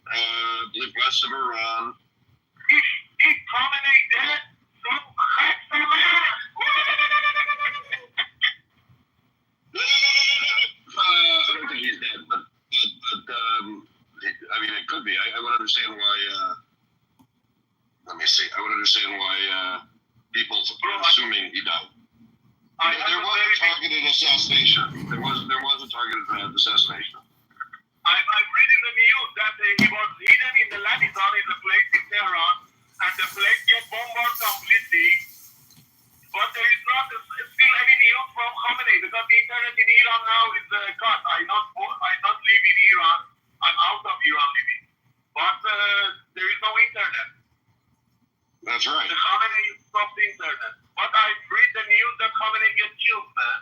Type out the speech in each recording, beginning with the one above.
The blessed of Iran. If Khamenei dead, so Chag Sameach. I don't think he's dead, but I mean, it could be. I would understand why. Let me see. I would understand why people are assuming he died. There was a targeted assassination. There was a targeted assassination. I've read in the news that he was hidden in the Ladizan in the place in Tehran, and the place got bombarded completely. But there is not still any news from Khamenei because the internet in Iran now is cut. I not live in Iran. I'm out of Iran living. But there is no internet. That's right. The Khamenei stopped the internet. But I read the news that Khamenei get killed, man.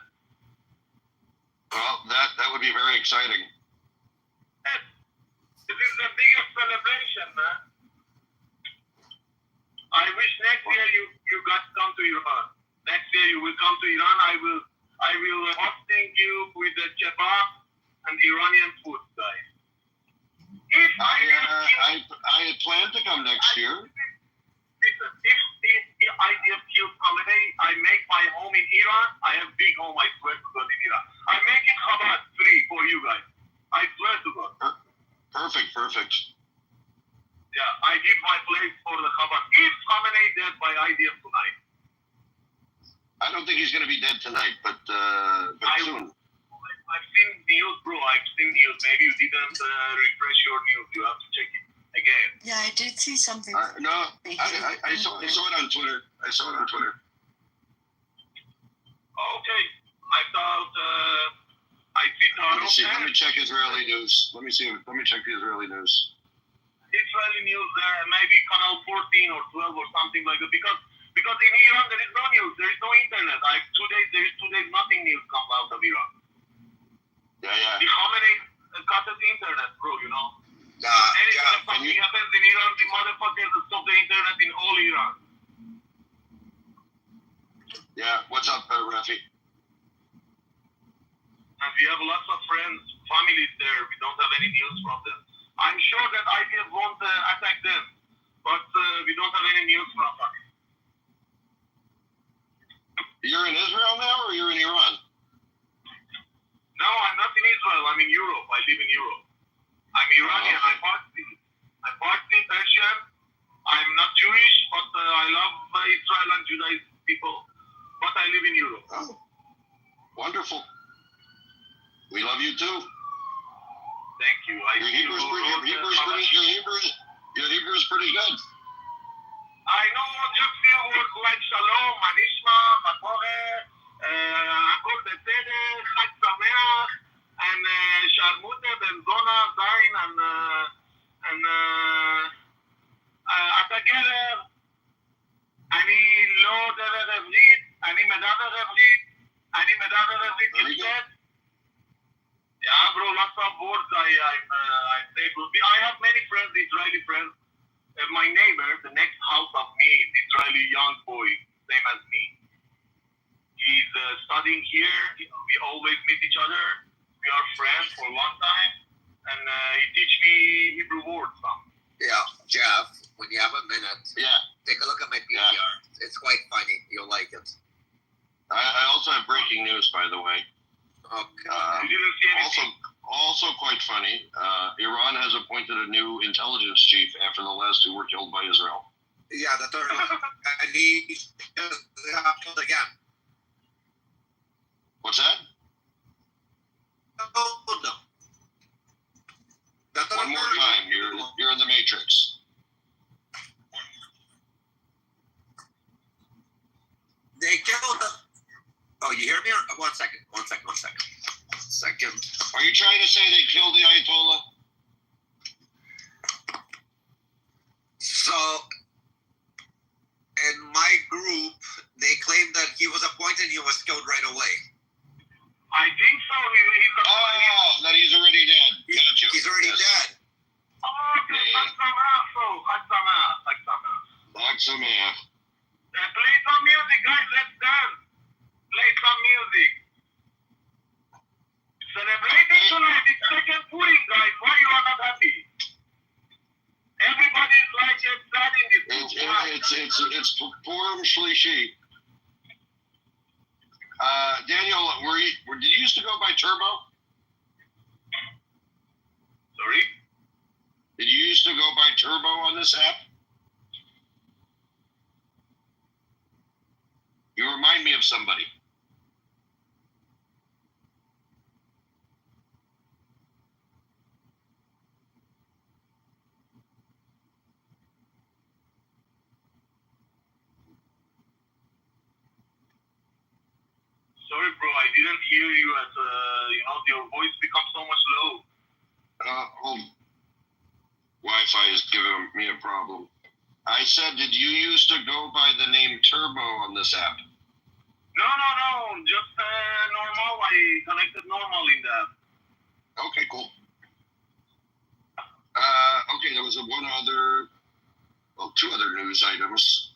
Well, that would be very exciting. Yes. This is the biggest celebration, man. I wish next year you guys come to Iran. Next year you will come to Iran. I will hosting you with the kebab and Iranian food, guys. I had planned to come next year. Listen, if the IDF kills Khamenei, I make my home in Iran. I have big home, I swear to God, in Iran. I make it Chabad free for you guys. I swear to God. Perfect. Yeah, I give my place for the Chabad. If Khamenei dead by IDF tonight. I don't think he's going to be dead tonight, but soon. I've seen news, bro. I've seen news. Maybe you didn't refresh your news. You have to check it again. Yeah, I did see something. No, I saw it on Twitter. Okay. I thought I see Taro. Let me check Israeli news. Let me check the Israeli news. Israeli news, maybe Channel 14 or 12 or something like that. Because in Iran there is no news. There is no internet. There is 2 days nothing news comes out of Iran. Yeah. The Khamenei cut the internet, bro, you know. Something happens in Iran, the motherfuckers stop the internet in all Iran. Yeah, what's up, Rafi? And we have lots of friends, families there. We don't have any news from them. I'm sure that IDF won't attack them, but we don't have any news from them. You're in Israel now, or you're in Iran? No, I'm not in Israel. I'm in Europe. I live in Europe. I'm Iranian. Okay. I'm partly Persian. I'm not Jewish, but I love Israel and Judaism people. But I live in Europe. Oh, wonderful. We love you too. Thank you. Your Hebrew is pretty good. I know just few words like Shalom, Manishma, Makore, Akol Beseder, Chag Sameach, and Sharmute, Ben-Zona, Zain, and Atagerer. אני לא דרך עברית, אני מדבר עברית, instead. Yeah, bro, lots of words I say. I have many friends, Israeli friends. My neighbor, the next house of me, is Israeli young boy, same as me. He's studying here. We always meet each other. We are friends for a long time. And he teach me Hebrew words. Yeah, Jeff, when you have a minute, take a look at my PTR. Yeah. It's quite funny. You'll like it. I also have breaking news, by the way. Okay. You didn't see anything? Also quite funny. Iran has appointed a new intelligence chief after the last two were killed by Israel. Yeah, the third one. And he got killed again. What's that? Oh, no. One more time. You're in the Matrix. They killed the... Oh, you hear me? One second. Are you trying to say they killed the Ayatollah? So, in my group, they claimed that he was appointed and he was killed right away. I think so. That he's already dead. Gotcha. He's already dead. Oh, okay. Chag Sameach. Play some music, guys. Let's dance. Play some music. Celebrating tonight. It's second Purim, guys. Why you are not happy? it's Purim Shlishi. Daniel, did you used to go by Turbo? Sorry? Did you used to go by Turbo on this app? You remind me of somebody. Sorry, bro, I didn't hear you as, your voice becomes so much low. Wi-Fi is giving me a problem. I said, did you used to go by the name Turbo on this app? No, just normal. I connected normal in that. Okay, cool. Okay, there was two other news items.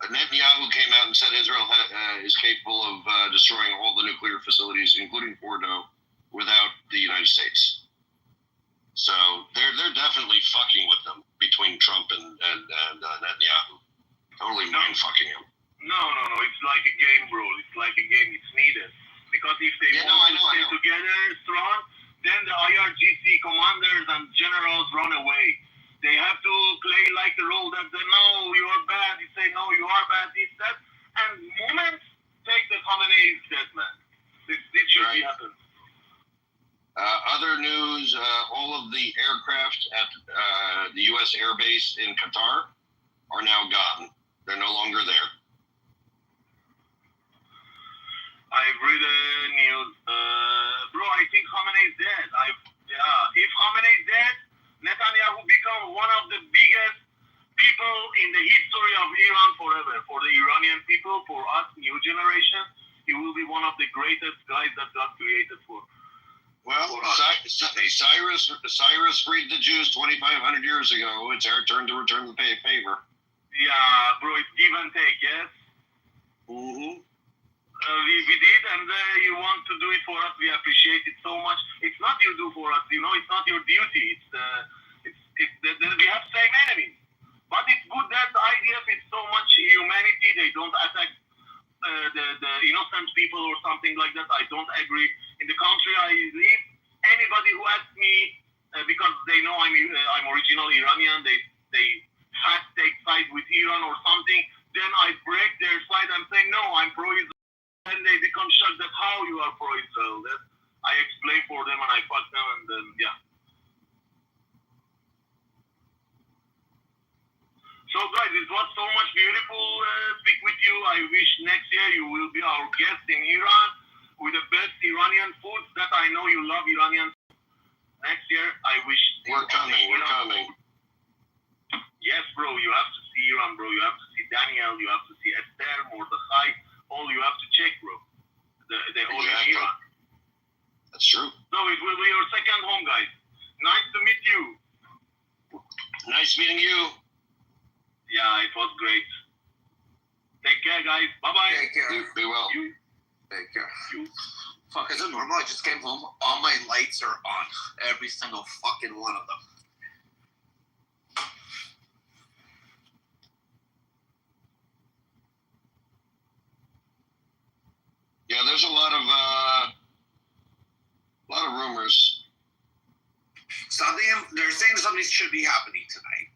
Netanyahu came out and said Israel is capable of destroying all the nuclear facilities, including Fordo, without the United States. So they're definitely fucking with them between Trump and Netanyahu. Totally mind fucking him. No. It's like a game, bro. It's like a game. It's needed. Because if they want to stay together strong, then the IRGC commanders and generals run away. They have to play like the role that they know you are bad. You say, no, you are bad, this, that. And moments take the Khamenei statement. This should be happening. Other news, all of the aircraft at the U.S. Air Base in Qatar are now gone. They're no longer there. I've read the news. Bro, I think Khamenei is dead. If Khamenei is dead, Netanyahu become one of the biggest people in the history of Iran forever. For the Iranian people, for us, new generation, he will be one of the greatest guys that God created for. Well, Cyrus freed the Jews 2,500 years ago. It's our turn to return the favor. Yeah, bro, it's give and take, yes? Mm-hmm. We did, and you want to do it for us. We appreciate it so much. It's not you do for us, it's not your duty. We have same enemies. But it's good that the IDF is so much humanity. They don't attack the innocent people or something like that. I don't agree. In the country I live, anybody who asks me, because they know I'm original Iranian, they have to take side with Iran or something, then I break their side and say, no, I'm pro-Israel. And they become shocked that how you are pro-Israel. That I explain for them and I fuck them and then, yeah. So guys, it was so much beautiful speak with you. I wish next year you will be our guest in Iran with the best Iranian foods that I know you love Iranian food. Next year, I wish... We're coming. Yes, bro, you have to see Iran, bro. You have to see Daniel, you have to see Esther, Mordechai. All you have to check, bro. The whole Iran. That's true. So it will be your second home, guys. Nice to meet you. Nice meeting you. Yeah, it was great. Take care, guys. Bye-bye. Take care. Be well. Take care. Fuck, is it normal? I just came home. All my lights are on. Every single fucking one of them. Yeah, there's a lot of rumors. They're saying something should be happening tonight.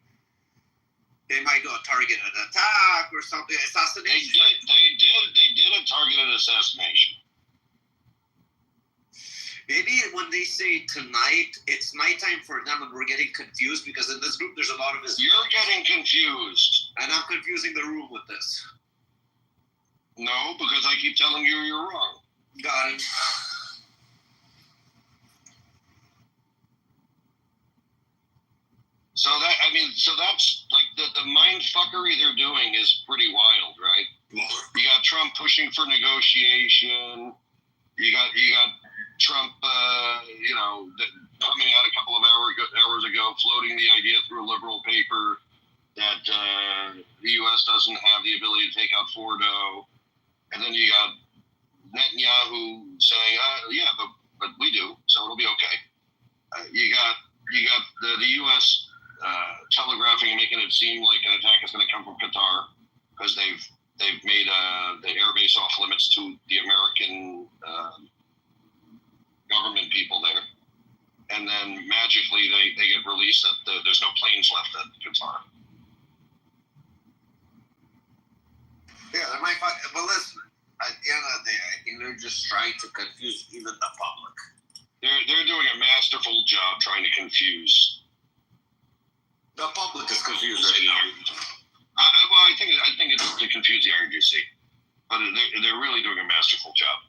They might do a targeted attack or something. Assassination. They did a targeted assassination. Maybe when they say tonight, it's nighttime for them, and we're getting confused because in this group there's a lot of Israelis. You're getting confused, and I'm confusing the room with this. No, because I keep telling you you're wrong. Got it. So that's like the mind fuckery they're doing is pretty wild, right? You got Trump pushing for negotiation. You got Trump, coming out a couple of hours ago, floating the idea through a liberal paper that the U.S. doesn't have the ability to take out Fordo. And then you got Netanyahu saying, but we do, so it'll be okay. You got the U.S. telegraphing and making it seem like an attack is going to come from Qatar because they've made the airbase off limits to the American government people there, and then magically they get released that there's no planes left at Qatar. Yeah, they might fuck. But listen, at the end of the day, I think they're just trying to confuse even the public. They're doing a masterful job trying to confuse. The public is confused right now. I think it's to confuse the RGC, but they're really doing a masterful job.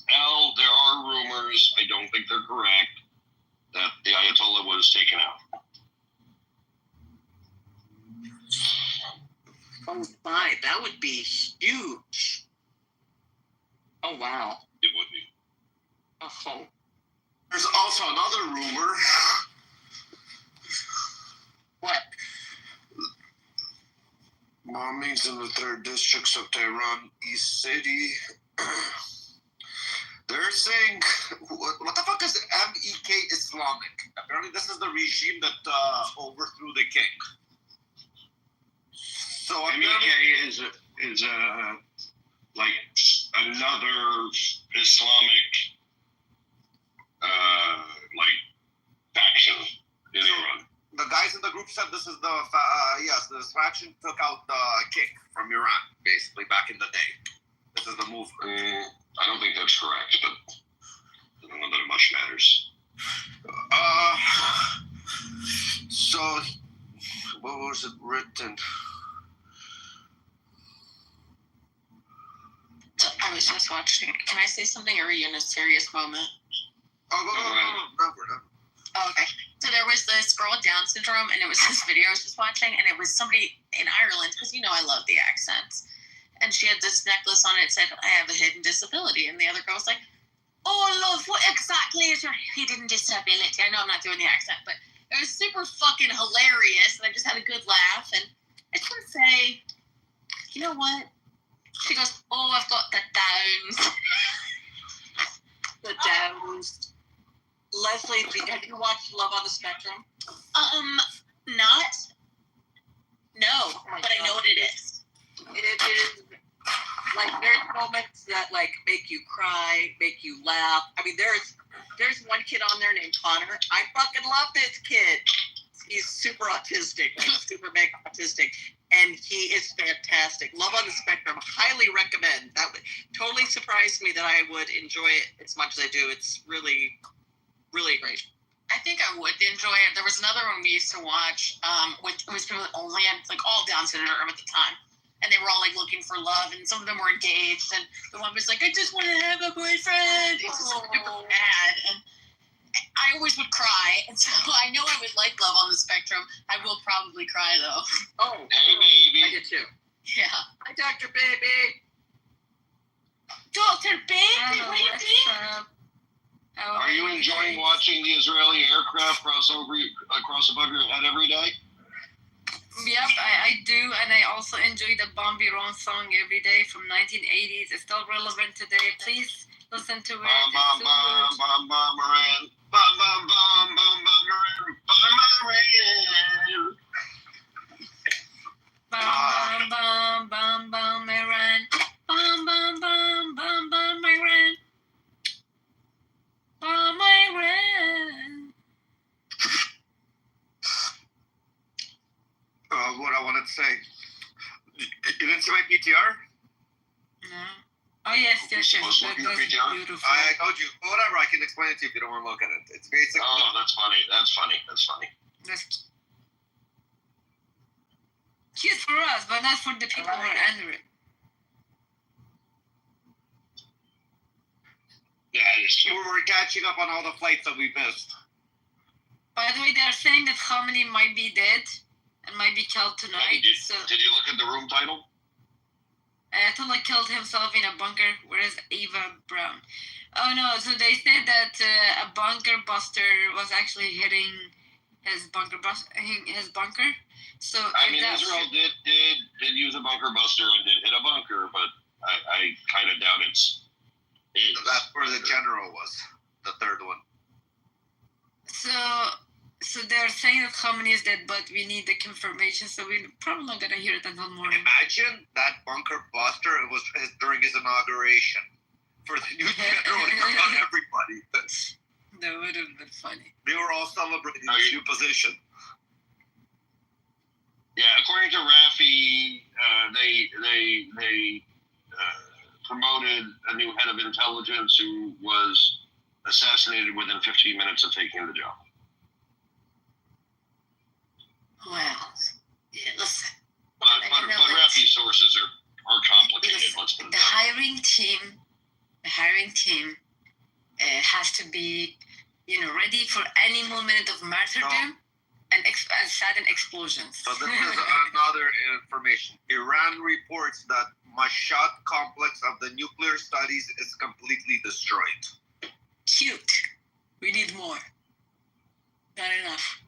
Al, there are rumors, I don't think they're correct, that the Ayatollah was taken out. Oh my, that would be huge. Oh wow. It would be. Oh. There's also another rumor. What? Bombings in the 3rd districts of Tehran, East City. They're saying, what the fuck is MEK Islamic? Apparently, this is the regime that overthrew the king. So MEK is like another Islamic like faction in Iran. The guys in the group said this is this faction took out the king from Iran, basically, back in the day. This is the movement. I don't think that's correct, but I don't know that it much matters. So, what was it written? So I was just watching. Can I say something, or are you in a serious moment? Oh, no. Oh, okay. So there was this girl with Down syndrome, and it was this video I was just watching, and it was somebody in Ireland, because I love the accents. And she had this necklace on it that said, I have a hidden disability. And the other girl was like, oh, love, what exactly is your hidden disability? I know I'm not doing the accent, but it was super fucking hilarious, and I just had a good laugh. And I just want to say, you know what? She goes, oh, I've got the Downs. The Downs. Leslie, have you watched Love on the Spectrum? Not. No, but I know what it is. It is like there's moments that like make you cry, make you laugh. I mean, there's one kid on there named Connor. I fucking love this kid. He's super autistic, like super mega autistic, and he is fantastic. Love on the Spectrum, highly recommend. That would totally surprised me that I would enjoy it as much as I do. It's really, really great. I think I would enjoy it. There was another one we used to watch, it was people that only had like all Down syndrome at the time. And they were all like looking for love, and some of them were engaged, and the one was like, I just want to have a boyfriend. It's just super bad, and I always would cry, and so I know I would like Love on the Spectrum. I will probably cry though. Oh, hey baby. I did too. Yeah. Hi, Dr. Baby. Dr. Baby, what are you doing? Are you enjoying watching the Israeli aircraft cross above your head every day? Yep, I do, and I also enjoy the Bombiron song every day from 1980s. It's still relevant today. Please listen to it. Bum bum bum bum bum bum bum bum bum bum bum bum bum Iran. Bum bum bum bum bum Iran. Bum Iran. What I wanted to say. You didn't see my PTR? No. Oh yes, yes, yes. Supposed to look at your PTR? Beautiful. I told you. Whatever, I can explain it to you if you don't want to look at it. It's basically... Oh, that's funny. That's funny. That's cute for us, but not for the people who are under it. Yeah, it's cute. We're catching up on all the flights that we missed. By the way, they are saying that Khamenei might be dead and might be killed tonight. Did you look at the room title? Ayatollah killed himself in a bunker. Where is Eva Brown? Oh no! So they said that a bunker buster was actually hitting his bunker. So I mean, Israel did use a bunker buster and did hit a bunker, but I kind of doubt it's. That's where the general was, the third one. So are saying that Khamenei is dead, but we need the confirmation, so we're probably not gonna hear it until morning. Imagine that bunker buster. It was during his inauguration for the new general in front of everybody. That would have been funny. They were all celebrating his new position. Yeah, according to Raffi, they promoted a new head of intelligence who was assassinated within 15 minutes of taking the job. Well, yeah, listen. But Raffi's sources are complicated. Listen, Let's put it the that way. hiring team has to be, ready for any moment of martyrdom and sudden explosions. So this is another information. Iran reports that Mashhad complex of the nuclear studies is completely destroyed. Cute. We need more. Not enough.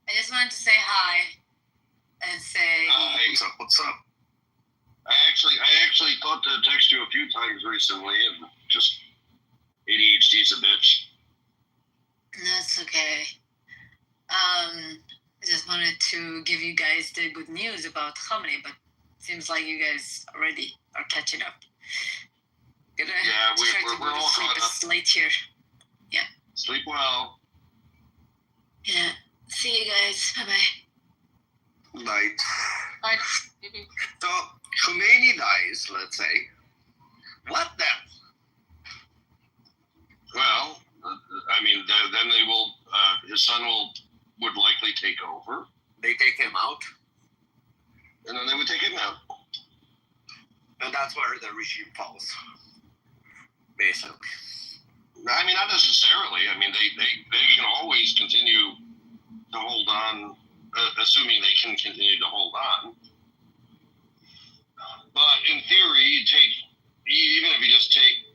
I just wanted to say hi and say What's up? I actually thought to text you a few times recently, and just ADHD's a bitch. that's okay. I just wanted to give you guys the good news about Khamenei, but seems like you guys already are catching up. Gonna try to we're go to all sleep. caught up. It's late here. Sleep well. Yeah. See you guys. Bye-bye. Night. Bye. So Khomeini dies, let's say. What then? Well, I mean, then they will. His son would likely take over, They take him out, and then they would take him out. and that's where the regime falls. Basically. I mean, not necessarily. I mean, they can always continue to hold on, assuming they can continue to hold on. But in theory, even if you just take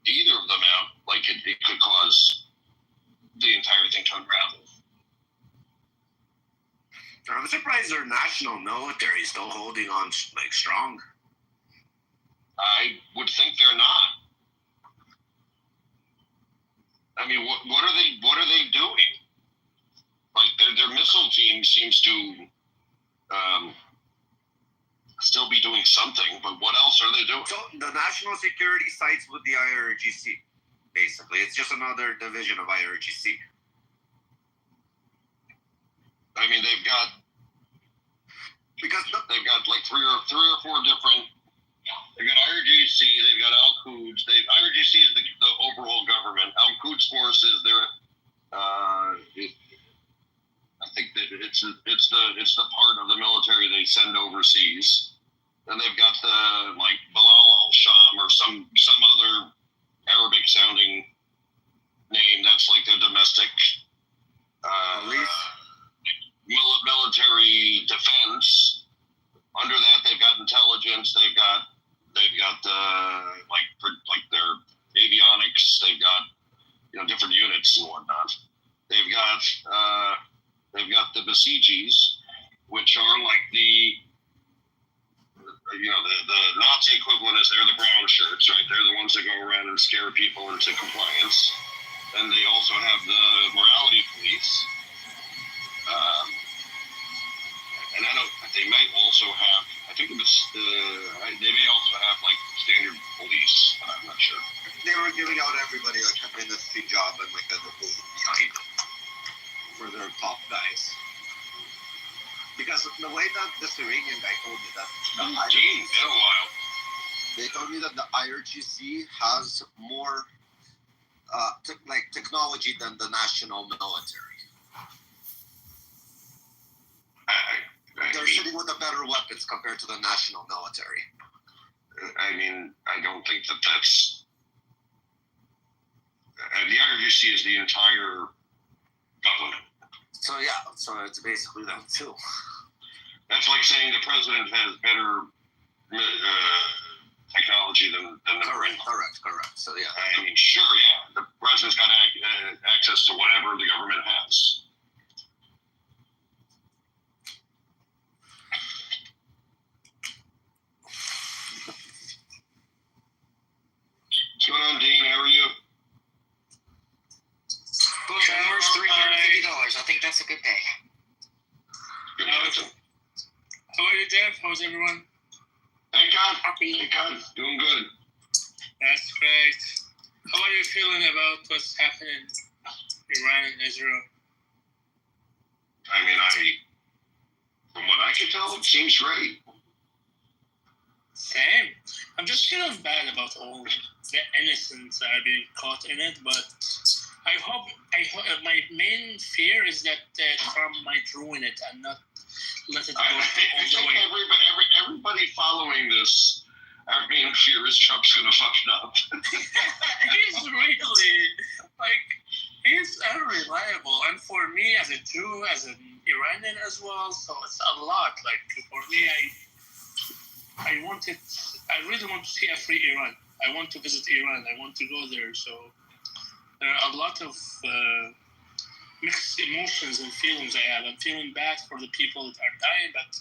either of them out, like it could cause the entire thing to unravel. I'm surprised their national military is still holding on strong. I would think they're not. I mean, what are they doing? Like their missile team seems to still be doing something, but what else are they doing? So the national security sides with the IRGC, basically. It's just another division of IRGC. I mean, they've got like three or four different. They've got IRGC, they've got Al Quds. IRGC is the overall government. Al Quds Force is their. I think that it's the part of the military they send overseas. And they've got the like Bilal al-Sham or some other Arabic sounding name. That's like their domestic military defense. Under that, they've got intelligence. They've got like their avionics. They've got different units and whatnot. They've got the Basijis, which are like the Nazi equivalent is they're the brown shirts, right? They're the ones that go around and scare people into compliance. And they also have the morality police. And they might also have, I think they may also have like standard police, but I'm not sure. They were giving out everybody like a ministry job and like a side for their top guys. Because the way that this Iranian guy told me that they told me that the IRGC has more technology than the national military. They're sitting with the better weapons compared to the national military. I mean, I don't think that's. The IRGC is the entire government. So it's basically them too. That's like saying the president has better technology than the Correct. So yeah. I mean, sure, yeah. The president's got access to whatever the government has. How are you, Jeff? How's everyone? Thank God. Happy. Thank God. Doing good. That's great. How are you feeling about what's happening in Iran and Israel? I mean, from what I can tell, it seems great. Same. I'm just feeling bad about all the innocents that are being caught in it, but I hope my main fear is that Trump might ruin it and not let it go I all think the way. everybody following this, our main fear is Trump's going to fuck it up. He's really, he's unreliable. And for me, as a Jew, as an Iranian as well, so it's a lot. For me, I really want to see a free Iran. I want to visit Iran. I want to go there. So there are a lot of mixed emotions and feelings I have. I'm feeling bad for the people that are dying, but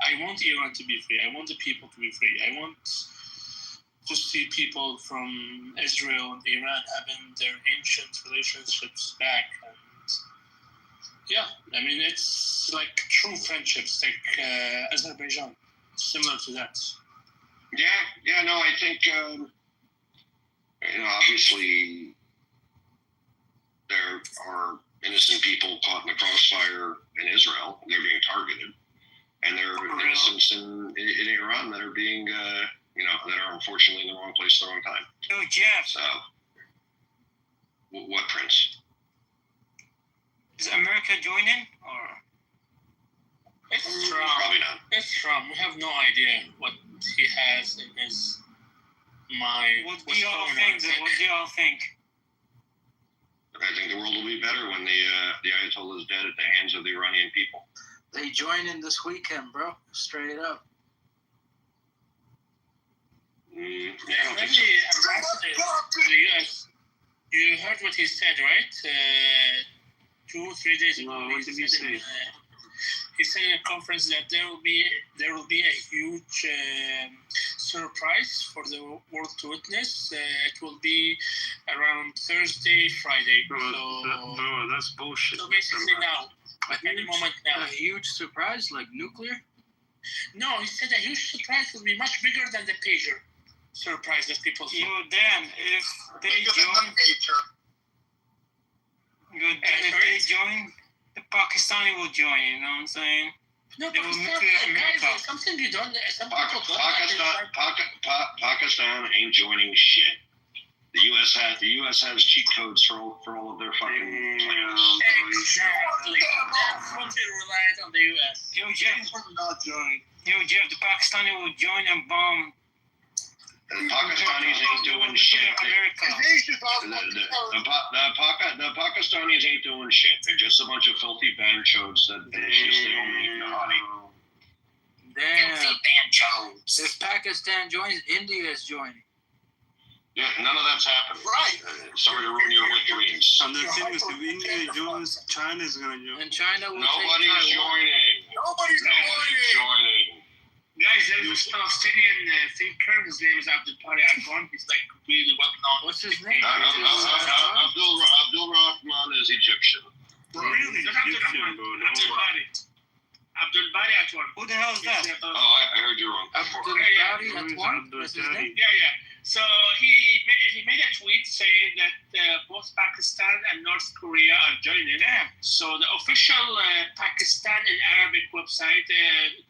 I want Iran to be free. I want the people to be free. I want to see people from Israel and Iran having their ancient relationships back. And yeah, I mean, it's like true friendships, like Azerbaijan, similar to that. Yeah, no, I think, obviously there are innocent people caught in the crossfire in Israel. They're being targeted. And there are innocents in Iran that are being, that are unfortunately in the wrong place at the wrong time. Oh, Jeff. So, what, Prince? Is America joining? Or It's Trump. Probably not. It's Trump. We have no idea what he has in his mind. what do y'all think? What do y'all think? I think the world will be better when the Ayatollah is dead at the hands of the Iranian people. They join in this weekend, bro. Straight up. Yeah, maybe ambassador to the U.S. You heard what he said, right? 2-3 days ago. No, what did he say? He said in a conference that there will be a huge surprise for the world to witness. It will be around Thursday, Friday. Bro, that's bullshit. So basically now, at any moment now. A huge surprise, like nuclear? No, he said a huge surprise will be much bigger than the pager surprise that people Yo, thought. damn, if they join, the Pakistani will join, you know what I'm saying? No, They will Pakistan, nuclear America. guys, something you don't. Some people don't understand. Pakistan ain't joining shit. The U.S. has cheat codes for all of their fucking plans. Exactly. That's what they relied on the U.S. Yo, Jeff, the Pakistani will join and bomb. The Pakistanis ain't doing shit. America. The Pakistanis ain't doing shit. They're just a bunch of filthy banchodes that just stay home and eat the honey. Damn. If Pakistan joins, India is joining. Yeah, none of that's happened. Right. Sorry to ruin your wet dreams. And the thing is, if India joins, China is going to join. And China will Nobody's take Taiwan. joining. Nobody's joining. Guys, there's this Palestinian thinker. His name is Abdul Rahman. He's really well known. What's his name? Abdul Rahman is Egyptian. Really? Not Abdul Rahman. Abdul Bari Atwan. Who the hell is that? Oh, I heard you wrong. Abdul Bari Atwan? What's his name? Yeah. So he made a tweet saying that both Pakistan and North Korea are joining. So the official Pakistan in Arabic website,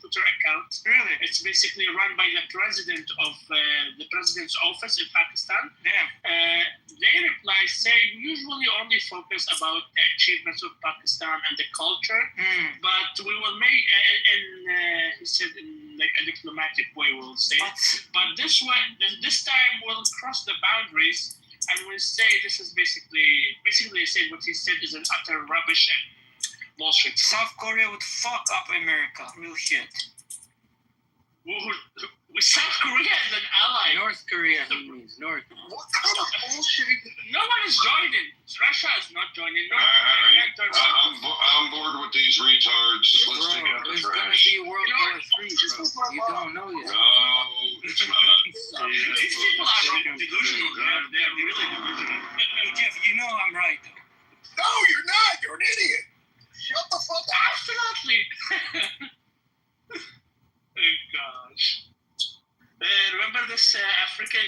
Twitter account, it's basically run by the president of the president's office in Pakistan. They reply saying we usually only focus about the achievements of Pakistan and the culture, but we will make, and he said in like a diplomatic way, we'll say, but this time we'll cross the boundaries and we'll say this is basically said what he said is an utter rubbish and bullshit. South Korea would fuck up America. Real shit. South Korea is an ally. North Korea, he means. North. What kind of bullshit? No one is joining. Russia is not joining. I'm bored with these retards. Let's take out the It's going to trash. be World War III, bro. You don't know yet. No, it's not. These people are delusional. They're really delusional. Jeff, you know I'm right, though. No, you're not. You're an idiot. Shut the fuck up. Absolutely.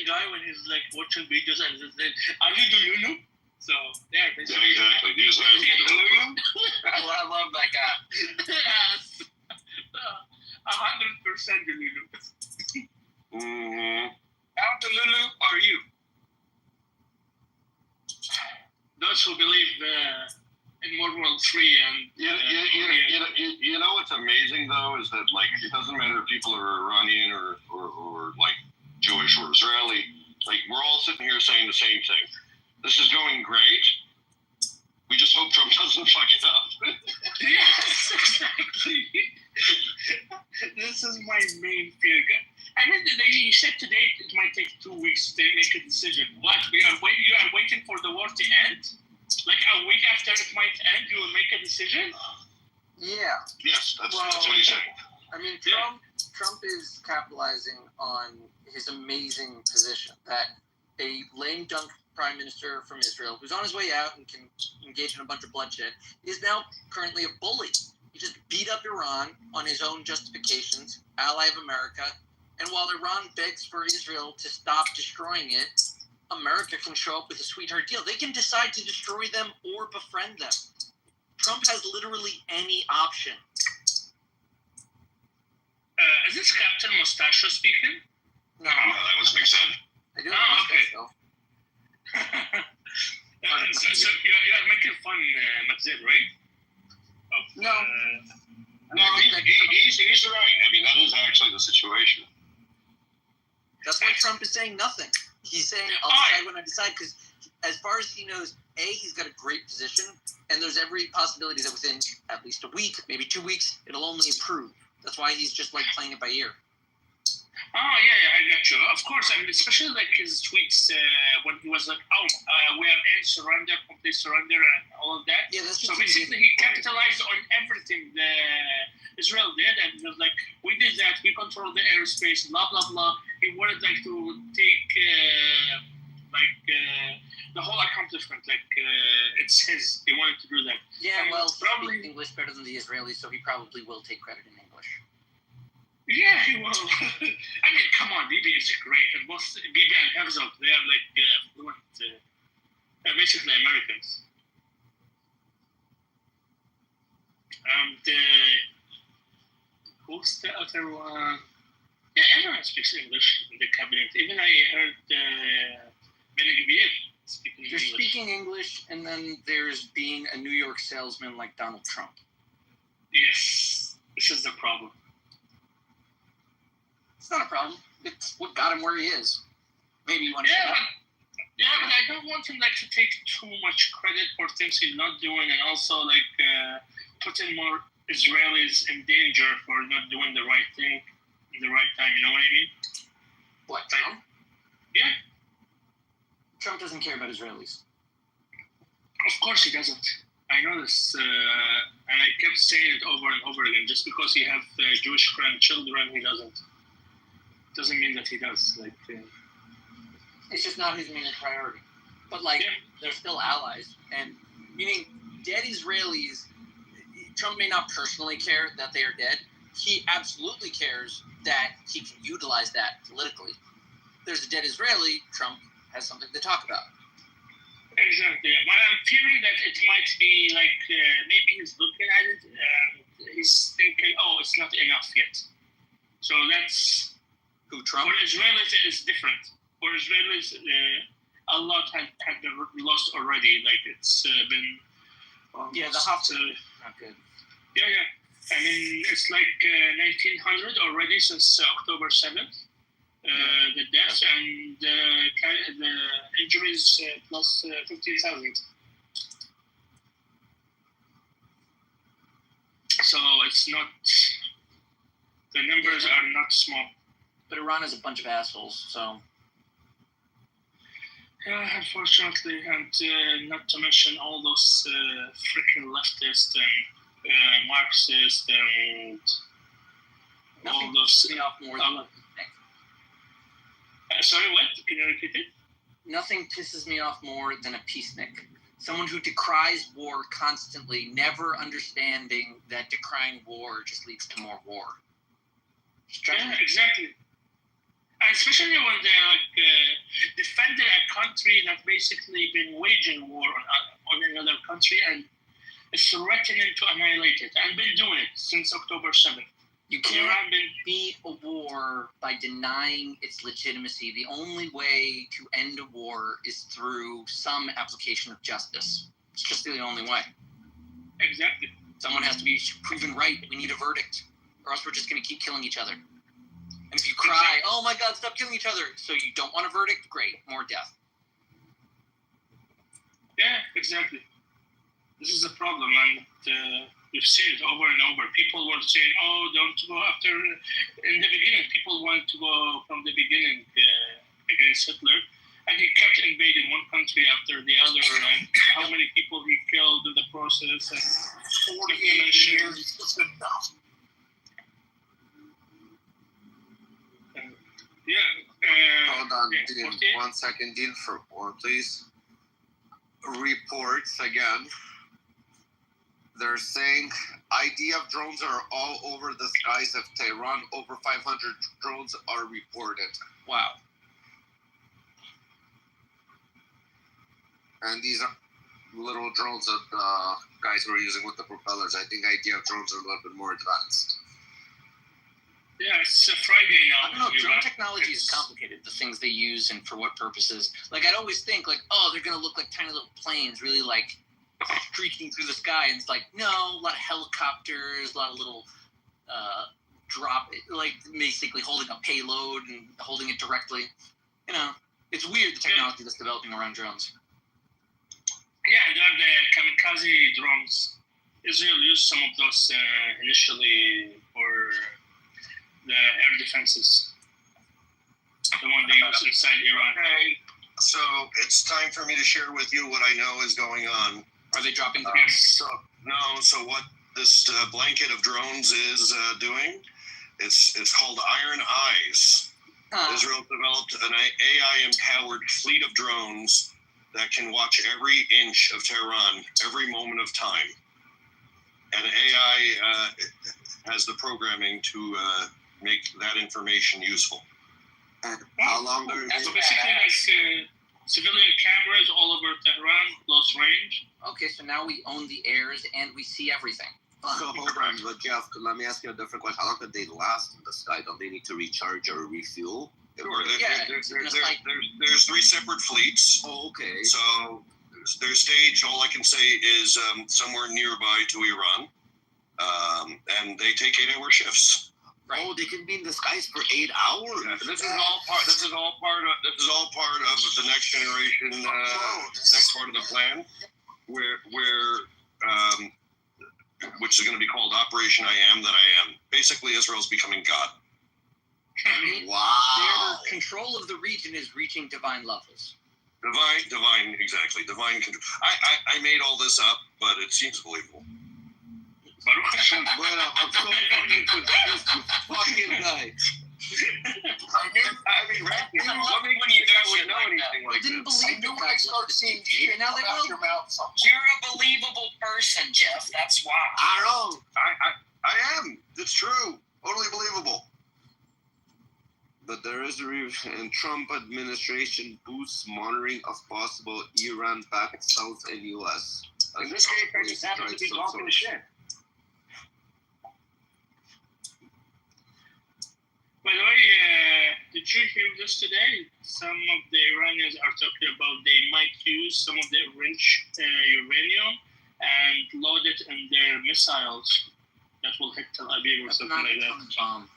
guy when he's like watching videos and says, "Are you Lulu?" So yeah, Yeah, exactly. These guys, I love that guy. Yes. 100% Lulu. How Delulu are you? Those who believe in World War III and you know what's amazing though is that like it doesn't matter if people are Iranian or like Jewish or Israeli. Like we're all sitting here saying the same thing. This is going great. We just hope Trump doesn't fuck it up. yes, exactly. This is my main fear. I mean, he said today it might take 2 weeks to make a decision. What? You are waiting for the war to end? Like a week after it might end, you will make a decision? Yeah. Yes, that's what he's saying. I mean, Trump is capitalizing on his amazing position that a lame dunk prime minister from Israel, who's on his way out and can engage in a bunch of bloodshed, is now currently a bully. He just beat up Iran on his own justifications, ally of America, and while Iran begs for Israel to stop destroying it, America can show up with a sweetheart deal. They can decide to destroy them or befriend them. Trump has literally any option. Is this Captain Mustachio speaking? No, that was Big Sam. I do have okay. though. So you're making fun, Matzid, right? No. No, he's right. I mean, that is actually the situation. That's why Trump is saying nothing. He's saying, I'll decide when I decide, because as far as he knows, A, he's got a great position, and there's every possibility that within at least a week, maybe 2 weeks, it'll only improve. That's why he's just like playing it by ear. Oh, yeah, I got you. Of course, I mean, especially like his tweets when he was like, we are in surrender, complete surrender, and all of that. Yeah, that's so basically he capitalized on everything Israel did, and he was like, we did that, we controlled the airspace, blah, blah, blah. He wanted like to take the whole accomplishment, like it's his. He wanted to do that. Yeah, and well, probably he speaks English better than the Israelis, so he probably will take credit in English. Yeah, he will. I mean, come on, Bibi is great, and both Bibi and Herzog, they are like fluent, basically Americans. And who's the other one? Yeah, everyone speaks English in the cabinet. Even I heard Benny Gabriel speaking They're English. speaking English, and then there's being a New York salesman like Donald Trump. Yes, this is the problem. It's not a problem. It's what got him where he is. Maybe you want to but I don't want him like to take too much credit for things he's not doing, and also like putting more Israelis in danger for not doing the right thing in the right time. You know what I mean? What, Trump? Yeah. Trump doesn't care about Israelis. Of course he doesn't. I know this, and I kept saying it over and over again. Just because he has Jewish grandchildren, he doesn't. Doesn't mean that he does. Like, it's just not his main priority. But like, they're still allies, and meaning dead Israelis. Trump may not personally care that they are dead. He absolutely cares that he can utilize that politically. There's a dead Israeli. Trump has something to talk about. Exactly. But I'm fearing that it might be like maybe he's looking at it and he's thinking, it's not enough yet. So that's who Trump. For Israelis, it's different. For Israelis, a lot have been lost already. Like it's been. The hospital. Not good. Yeah. I mean, it's like 1900 already since October 7th. The deaths and the injuries plus 15,000. So it's not. The numbers are not small. But Iran is a bunch of assholes, so. Yeah, unfortunately, and not to mention all those freaking leftists and Marxists and all those. More sorry, what? Can you repeat it? Nothing pisses me off more than a peacenik. Someone who decries war constantly, never understanding that decrying war just leads to more war. Yeah, exactly. especially when they defended a country that basically been waging war on another country and is threatening to annihilate it, and been doing it since October 7th. You can't beat a war by denying its legitimacy. The only way to end a war is through some application of justice. It's just the only way. Exactly. Someone has to be proven right. We need a verdict, or else we're just going to keep killing each other. And if you cry, oh my God, stop killing each other, so you don't want a verdict, great, more death. Yeah, exactly. This is a problem, and we've seen it over and over. People were saying, oh, don't go after. In the beginning, people wanted to go from the beginning against Hitler, and he kept invading one country after the other, and how many people he killed in the process. And 48 years is enough. Hold on, yeah, Dean. 48. 1 second, Dean, for one, please. Reports again. They're saying IDF drones are all over the skies of Tehran. Over 500 drones are reported. Wow. And these are little drones that guys were using with the propellers. I think IDF drones are a little bit more advanced. Yeah, it's a Friday now. I don't know, drone technology is complicated, the things they use and for what purposes. Like, I'd always think, like, oh, they're going to look like tiny little planes, really, like, streaking through the sky. And it's like, no, a lot of helicopters, a lot of little basically holding a payload and holding it directly. You know, it's weird, the technology that's developing around drones. Yeah, they are the kamikaze drones. Israel used some of those initially for the air defenses. The one they use inside Iran. Okay, so it's time for me to share with you what I know is going on. Are they dropping the So what this blanket of drones is doing, it's called Iron Eyes. Israel developed an AI-empowered fleet of drones that can watch every inch of Tehran, every moment of time. And AI has the programming to make that information useful. And how long are So basically, like civilian cameras all over Tehran, close range. Okay, so now we own the airs and we see everything. So hold on, but Jeff, let me ask you a different question. How long could they last in the sky? Don't they need to recharge or refuel? Sure. Yeah, There's three separate fleets. Oh, okay. So they're staged, all I can say is somewhere nearby to Iran. And they take 8-hour shifts. Right. Oh, they can be in the skies for 8 hours. Yeah, this is all part of the next generation, next part of the plan, where which is going to be called Operation I Am That I Am. Basically, Israel's becoming God. Wow. Their control of the region is reaching divine levels. Divine, exactly. Divine control. I made all this up, but it seems believable. I'm so fucking confused, you fucking guy. When you would know anything like Didn't this. believe I knew when I started seeing shit Now they come out will. your mouth. You're a believable person, Jeff. That's why. I don't know. I am. It's true. Totally believable. But there is a and Trump administration boosts monitoring of possible Iran-backed South and U.S. In this case, I just happen to be talking to shit. By the way, did you hear this today? Some of the Iranians are talking about they might use some of the enriched uranium and load it in their missiles that will hit Tel Aviv or something like that. Bomb.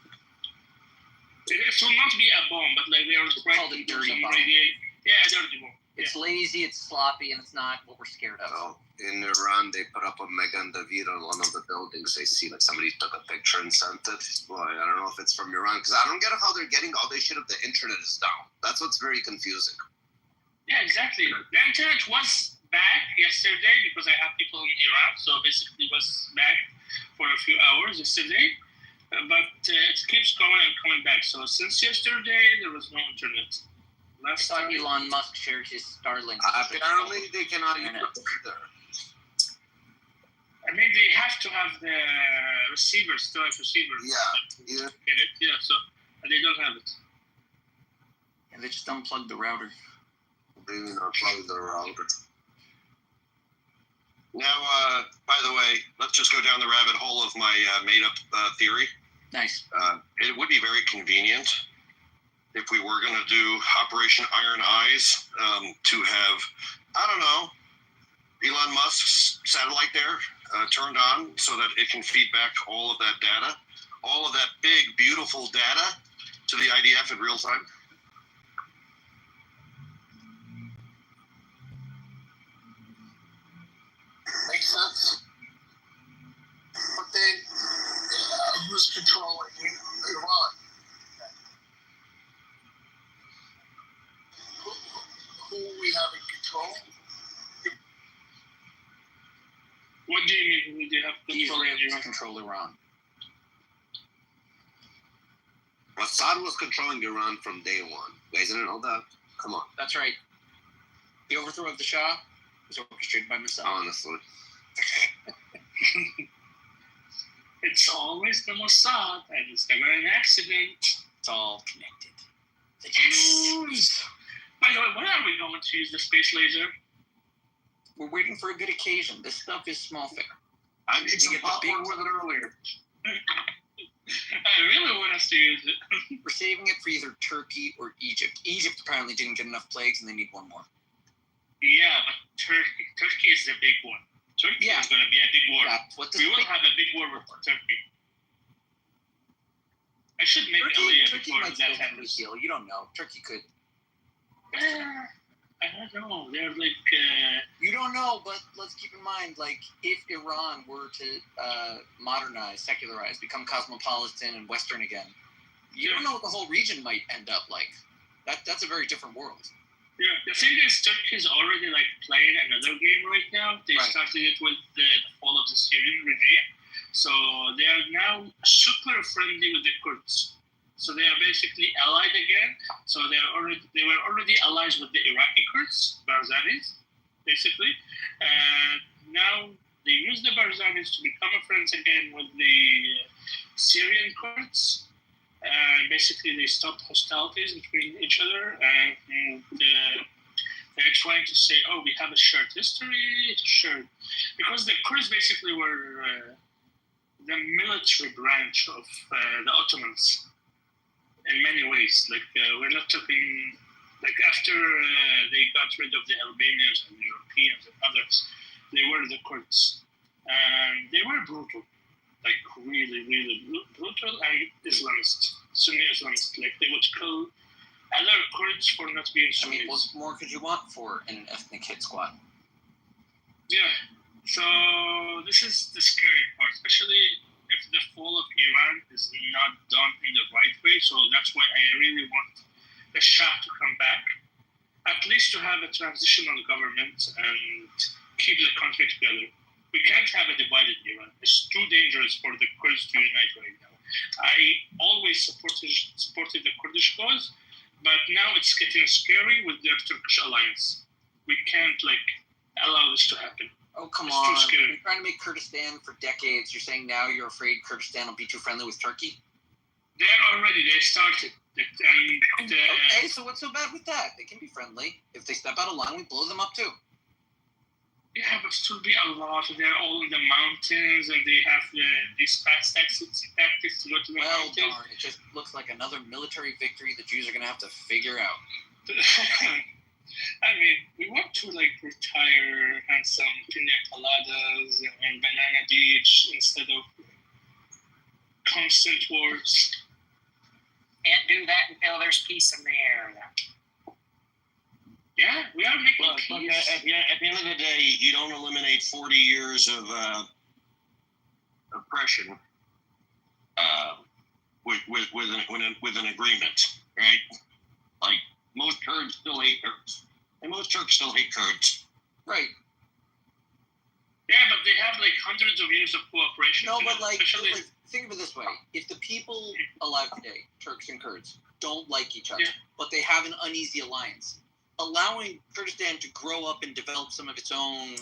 It will not be a bomb, but like they are called a trying to do dirty some bomb. Yeah, a dirty bomb. It's lazy, it's sloppy, and it's not what we're scared of. So in Iran, they put up a Megan David on one of the buildings. They see like somebody took a picture and sent it. Boy, I don't know if it's from Iran because I don't get how they're getting all this shit if the internet is down. That's what's very confusing. Yeah, exactly. The internet was back yesterday because I have people in Iran, so basically it was back for a few hours yesterday. But it keeps going and coming back. So since yesterday, there was no internet. I saw Elon Musk shared his Starlink. Apparently, they cannot use it either. I mean, they have to have the receivers, storage receivers. Yeah. Get it. Yeah, so they don't have it. And they just unplugged the router. They didn't unplug the router. Now, by the way, let's just go down the rabbit hole of my made-up theory. Nice. It would be very convenient if we were going to do Operation Iron Eyes to have, I don't know, Elon Musk's satellite there turned on so that it can feed back all of that data, all of that big, beautiful data to the IDF in real time. Makes sense. But then, who's controlling Iran? Who we have in control? What do you mean? Who do you have control of Iran? Control Iran. Assad was controlling Iran from day one. You guys didn't know that? Come on. That's right. The overthrow of the Shah was orchestrated by Mossad. Honestly. It's always the Mossad, and it's never an accident. It's all connected. Yes. By the way, when are we going to use the space laser? We're waiting for a good occasion. This stuff is small fare. I need some get the popcorn big- with it earlier. I really want us to use it. We're saving it for either Turkey or Egypt. Egypt apparently didn't get enough plagues, and they need one more. Yeah, but Turkey is the big one. Turkey Yeah. is going to be a big war. That's what We will have a big war with Turkey. I should make Elia Turkey before might that still happens. heal. You don't know. Turkey could. I don't know. They're like, You don't know, but let's keep in mind, like, if Iran were to modernize, secularize, become cosmopolitan and Western again, you don't know what the whole region might end up like. That's a very different world. yeah. The thing is, Turkey is already like playing another game right now. They Right. started it with the fall of the Syrian regime, so they are now super friendly with the Kurds. So they are basically allied again. So they were already allies with the Iraqi Kurds, Barzanis, basically. And now they use the Barzanis to become friends again with the Syrian Kurds. And basically they stopped hostilities between each other. And they're trying to say, oh, we have a shared history, shared. Because the Kurds basically were the military branch of the Ottomans. In many ways, like we're not talking like after they got rid of the Albanians and the Europeans and others, they were the Kurds, and they were brutal, like really, really brutal and Islamist, Sunni Islamist. Like they would kill other Kurds for not being I mean, Sunnis. what more could you want for an ethnic hit squad? Yeah. So this is the scary part, especially if the fall of Iran is not done in the right way. So that's why I really want the Shah to come back, at least to have a transitional government and keep the country together. We can't have a divided Iran. It's too dangerous for the Kurds to unite right now. I always supported the Kurdish cause, but now it's getting scary with their Turkish alliance. We can't allow this to happen. Oh, come It's on. too scary. You're trying to make Kurdistan for decades. You're saying now you're afraid Kurdistan will be too friendly with Turkey? They started. Okay, so what's so bad with that? They can be friendly. If they step out of line, we blow them up too. Yeah, but it will be a lot. They're all in the mountains, and they have these fast tactics to go to the Well, mountains. darn, it just looks like another military victory the Jews are going to have to figure out. I mean, we want to retire and some pina coladas and banana beach instead of constant wars. Can't do that until there's peace in the area. Yeah, we are making Well, look, peace. at the end of the day, you don't eliminate 40 years of oppression with an agreement, right? Like, most Kurds still hate Kurds, and most Turks still hate Kurds. Right. Yeah, but they have hundreds of years of cooperation. No, you know, but especially think of it this way. If the people alive today, Turks and Kurds, don't like each other, Yeah. but they have an uneasy alliance, allowing Kurdistan to grow up and develop some of its own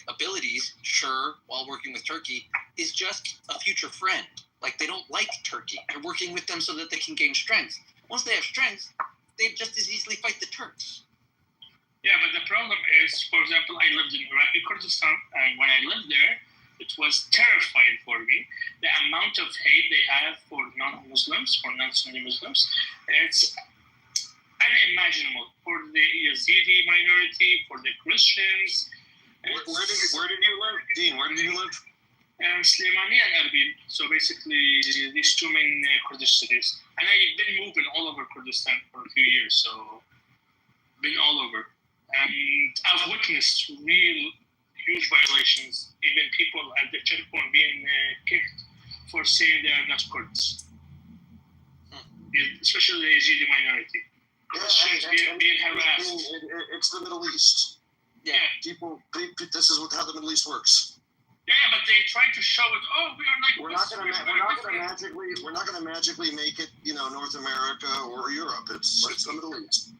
abilities, sure, while working with Turkey, is just a future friend. They don't like Turkey. They're working with them so that they can gain strength. Once they have strength, they'd just as easily fight the Turks. Yeah, but the problem is, for example, I lived in Iraqi Kurdistan, and when I lived there, it was terrifying for me. The amount of hate they have for non-Muslims, for non-Sunni Muslims, it's unimaginable. For the Yazidi minority, for the Christians. Where did you live, Dean? Where did you live? Slimani and Erbil. So basically, these two main Kurdish cities. And I've been moving all over Kurdistan for a few years, so been all over. And I've witnessed real huge violations, even people at the checkpoint being kicked for saying they are not Kurds. Especially the Yazidi minority. Christians being harassed. It's the Middle East. Yeah. People, this is how the Middle East works. Yeah, but they try to show it. Oh, we are like. We're not gonna magically make it, North America or Europe. It's the Middle East.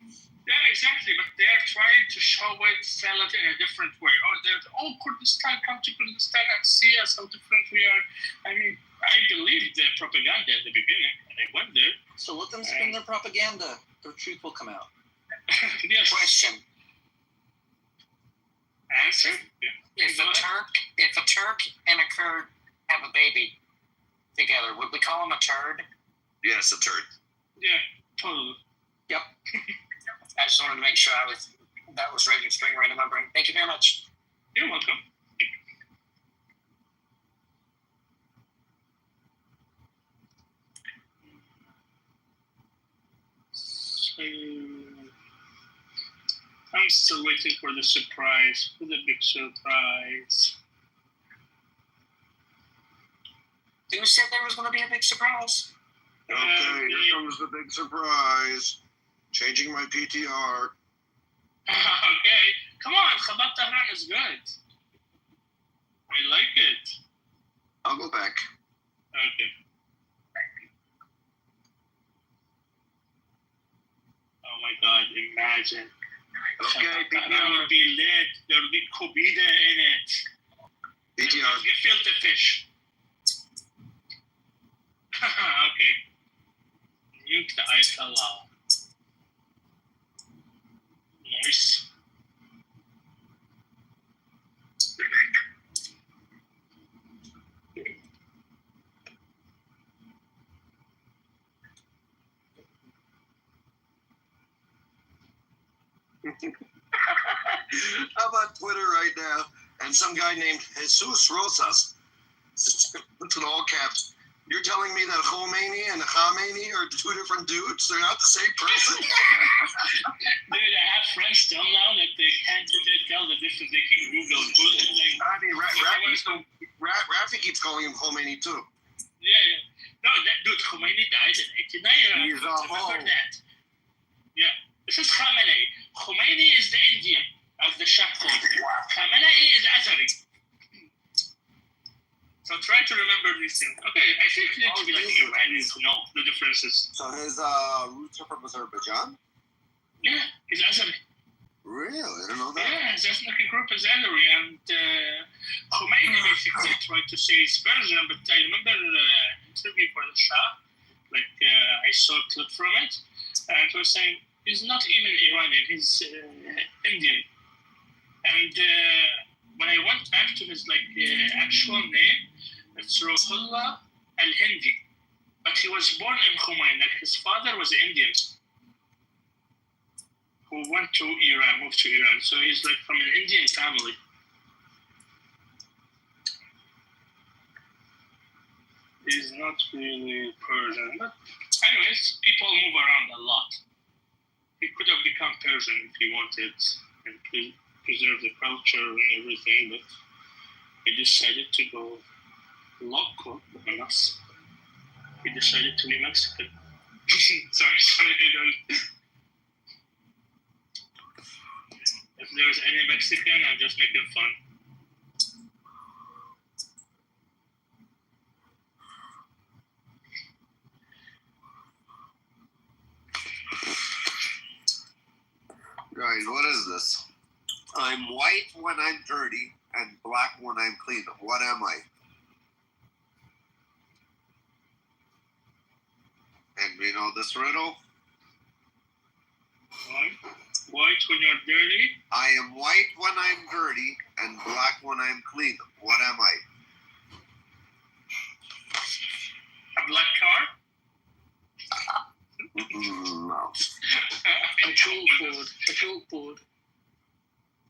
Yeah, exactly. But they are trying to show it, sell it in a different way. Oh, Kurdistan, come to Kurdistan and see us how different we are. I mean, I believed the propaganda at the beginning, and I went there. So let them spin their propaganda. The truth will come out. Yes. Question. Answer. Yeah. If a Turk and a Kurd have a baby together, would we call him a turd? Yes, a turd. Yeah, totally. Yep. I just wanted to make sure that was right remembering. Thank you very much. You're welcome. So, I'm still waiting for the surprise, for the big surprise. Who said there was going to be a big surprise? Okay, here comes the big surprise. Changing my PTR. Okay, come on, Khabat Tahran is good. I like it. I'll go back. Okay. Oh my God, imagine. Okay, Tahran will be lit. There will be Kobida in it. PTR. You feel the fish. Okay. Nuke the Ayatollah. Nice. I'm on Twitter right now, and some guy named Jesus Rosas, it's in all caps. You're telling me that Khomeini and Khamenei are two different dudes? They're not the same person? Dude, I have friends till now that they can't really tell the difference. They keep Googling. I mean, Rafi keeps calling him Khomeini too. Yeah. No, that dude, Khomeini died in 89. He's a Remember hoe. that. Yeah. This is Khamenei. Khomeini is the Indian, as the Shah called it. Khamenei is Azari. So try to remember these things. Okay, I think you need to be like Iranians to know the differences. So his roots are from Azerbaijan? Yeah, he's Azari. Really? I didn't know that. Yeah, his ethnic group is Azari. And Khomeini basically tried to say he's Persian, but I remember an interview for the Shah. I saw a clip from it. And it was saying, he's not even Iranian, he's Indian. And when I went back to his actual name, it's Ruhullah al-Hindi. But he was born in Khomeini, his father was Indian, who went to Iran, moved to Iran. So he's from an Indian family. He's not really Persian, but anyways, people move around a lot. He could have become Persian if he wanted and preserve the culture and everything, but he decided to go local on us. He decided to be Mexican. sorry, I don't. If there's any Mexican, I'm just making fun. Guys, what is this? I'm white when I'm dirty and black when I'm clean. What am I? And we know this riddle? White when you're dirty. I am white when I'm dirty and black when I'm clean. What am I? A black car. No. A chalkboard. A chalkboard.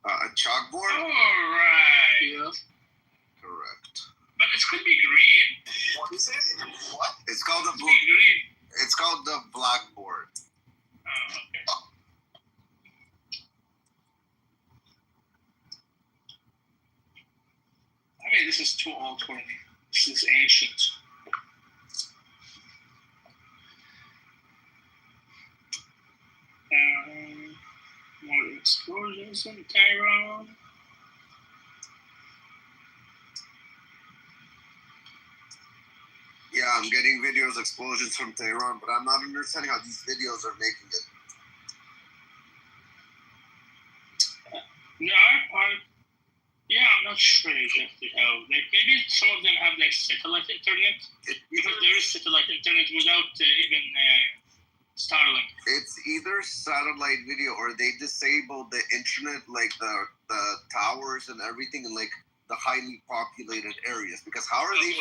A chalkboard? All right. Yeah. Correct. But it could be green. What is it? What? It's called It could be green. It's called the blackboard. Oh, okay. I mean, this is too old for me. This is ancient. More explosions in Tehran. Yeah, I'm getting videos explosions from Tehran, but I'm not understanding how these videos are making it. The other part, yeah, I'm not sure exactly how. Like maybe some of them have like satellite internet, because there is satellite internet without even Starlink. It's either satellite video or they disabled the internet, like the towers and everything, in like the highly populated areas. Because how are they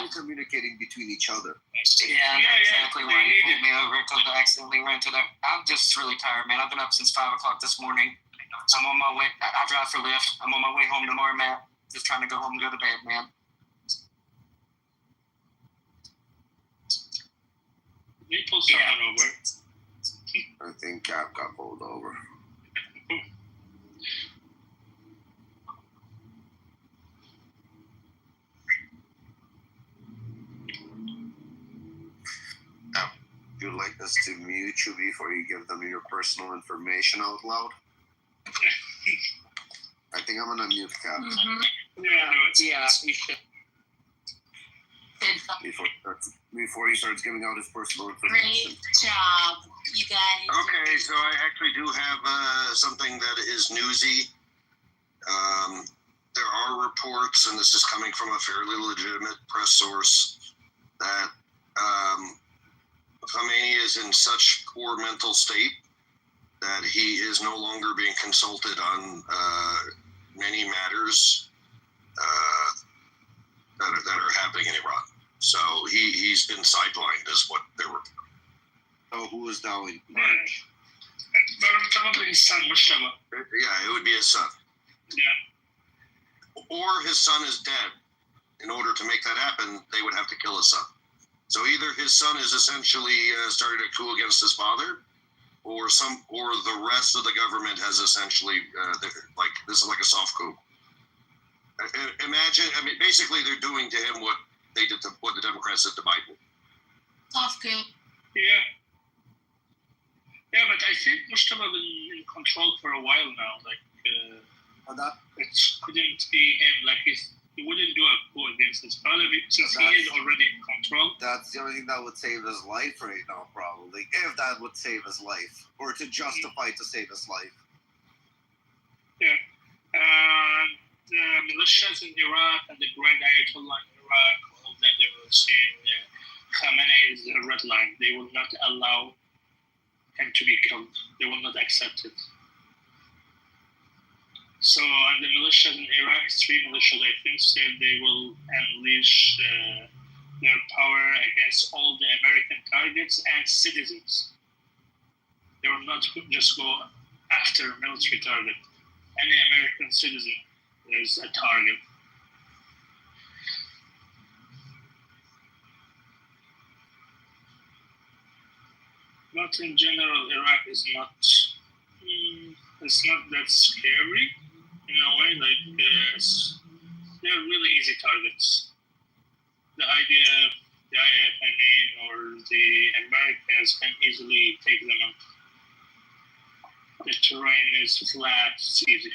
communicating between each other? Yeah, exactly why you pulled me over because I accidentally ran to that. I'm just really tired, man. I've been up since 5 o'clock this morning. I'm on my way. I drive for Lyft. I'm on my way home tomorrow, Matt. Just trying to go home and go to bed, man. They pulled someone over. I think Cap got pulled over. Would you like us to mute you before you give them your personal information out loud? I think I'm gonna mute Cap. Mm-hmm. Yeah, you should. Before he starts giving out his personal information. Great job, you guys. Okay, so I actually do have something that is newsy. There are reports, and this is coming from a fairly legitimate press source, that Khamenei is in such poor mental state that he is no longer being consulted on many matters that are happening in Iran. So he's been sidelined, is what they were. So who is now in charge? Probably his son, Mustafa. Yeah, it would be his son. Yeah. Or his son is dead. In order to make that happen, they would have to kill his son. So either his son is essentially started a coup against his father, or the rest of the government has essentially like this is like a soft coup. Imagine, I mean, basically they're doing to him what they did to what the Democrats did to Biden. Soft coup. Yeah. Yeah, but I think Mustafa been in control for a while now. Like, it couldn't be him. Like, he wouldn't do a coup against his father since he is already in control. That's the only thing that would save his life right now, probably. If that would save his life. Or to justify to save his life. Yeah. The militias in Iraq and the Grand Ayatollah in Iraq, all of them, they were saying Khamenei is a red line. They will not allow him to be killed. They will not accept it. So, and the militias in Iraq, 3 militias, I think, said they will unleash their power against all the American targets and citizens. They will not just go after military target. Any American citizen is a target. But in general, Iraq is not. It's not that scary in a way. Like they're really easy targets. The idea, the IF, or the Americans can easily take them out. The terrain is flat. It's easy.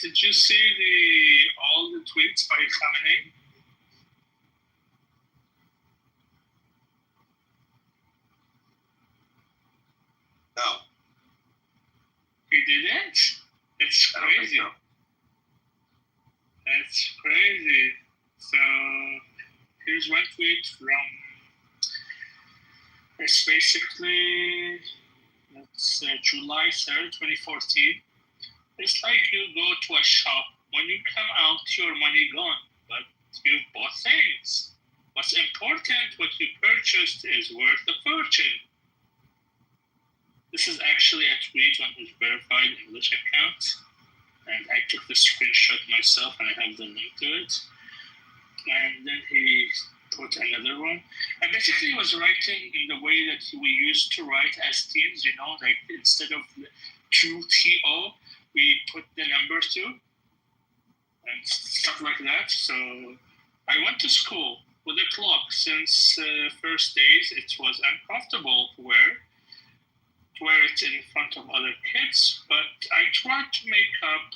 Guys, did you see all the tweets by Khamenei? No. He didn't? It's crazy. It's crazy. So here's one tweet from. It's basically July 3rd, 2014. It's like you go to a shop. When you come out, your money gone, but you've bought things. What's important, what you purchased is worth a fortune. This is actually a tweet on his verified English account, and I took the screenshot myself, and I have the link to it. And then he put another one. And basically, he was writing in the way that we used to write as teens, like instead of QTO, we put the number 2 and stuff like that. So I went to school with a clock. Since first days, it was uncomfortable to wear it in front of other kids, but I tried to make up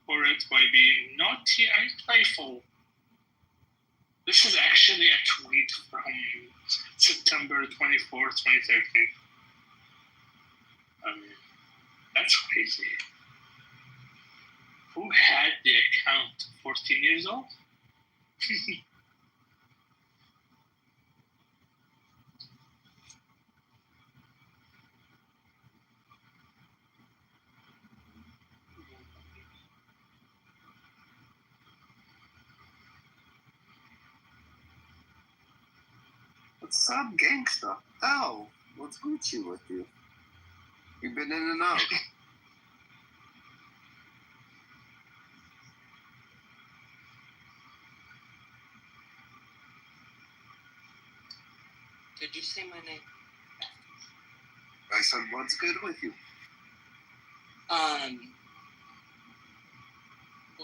for it by being naughty and playful. This is actually a tweet from September 24th, 2013. That's crazy. Who had the account? 14 years old? What's up, gangsta? Oh, what's Gucci with you? You've been in and out. Did you say my name? I said, what's good with you? Hold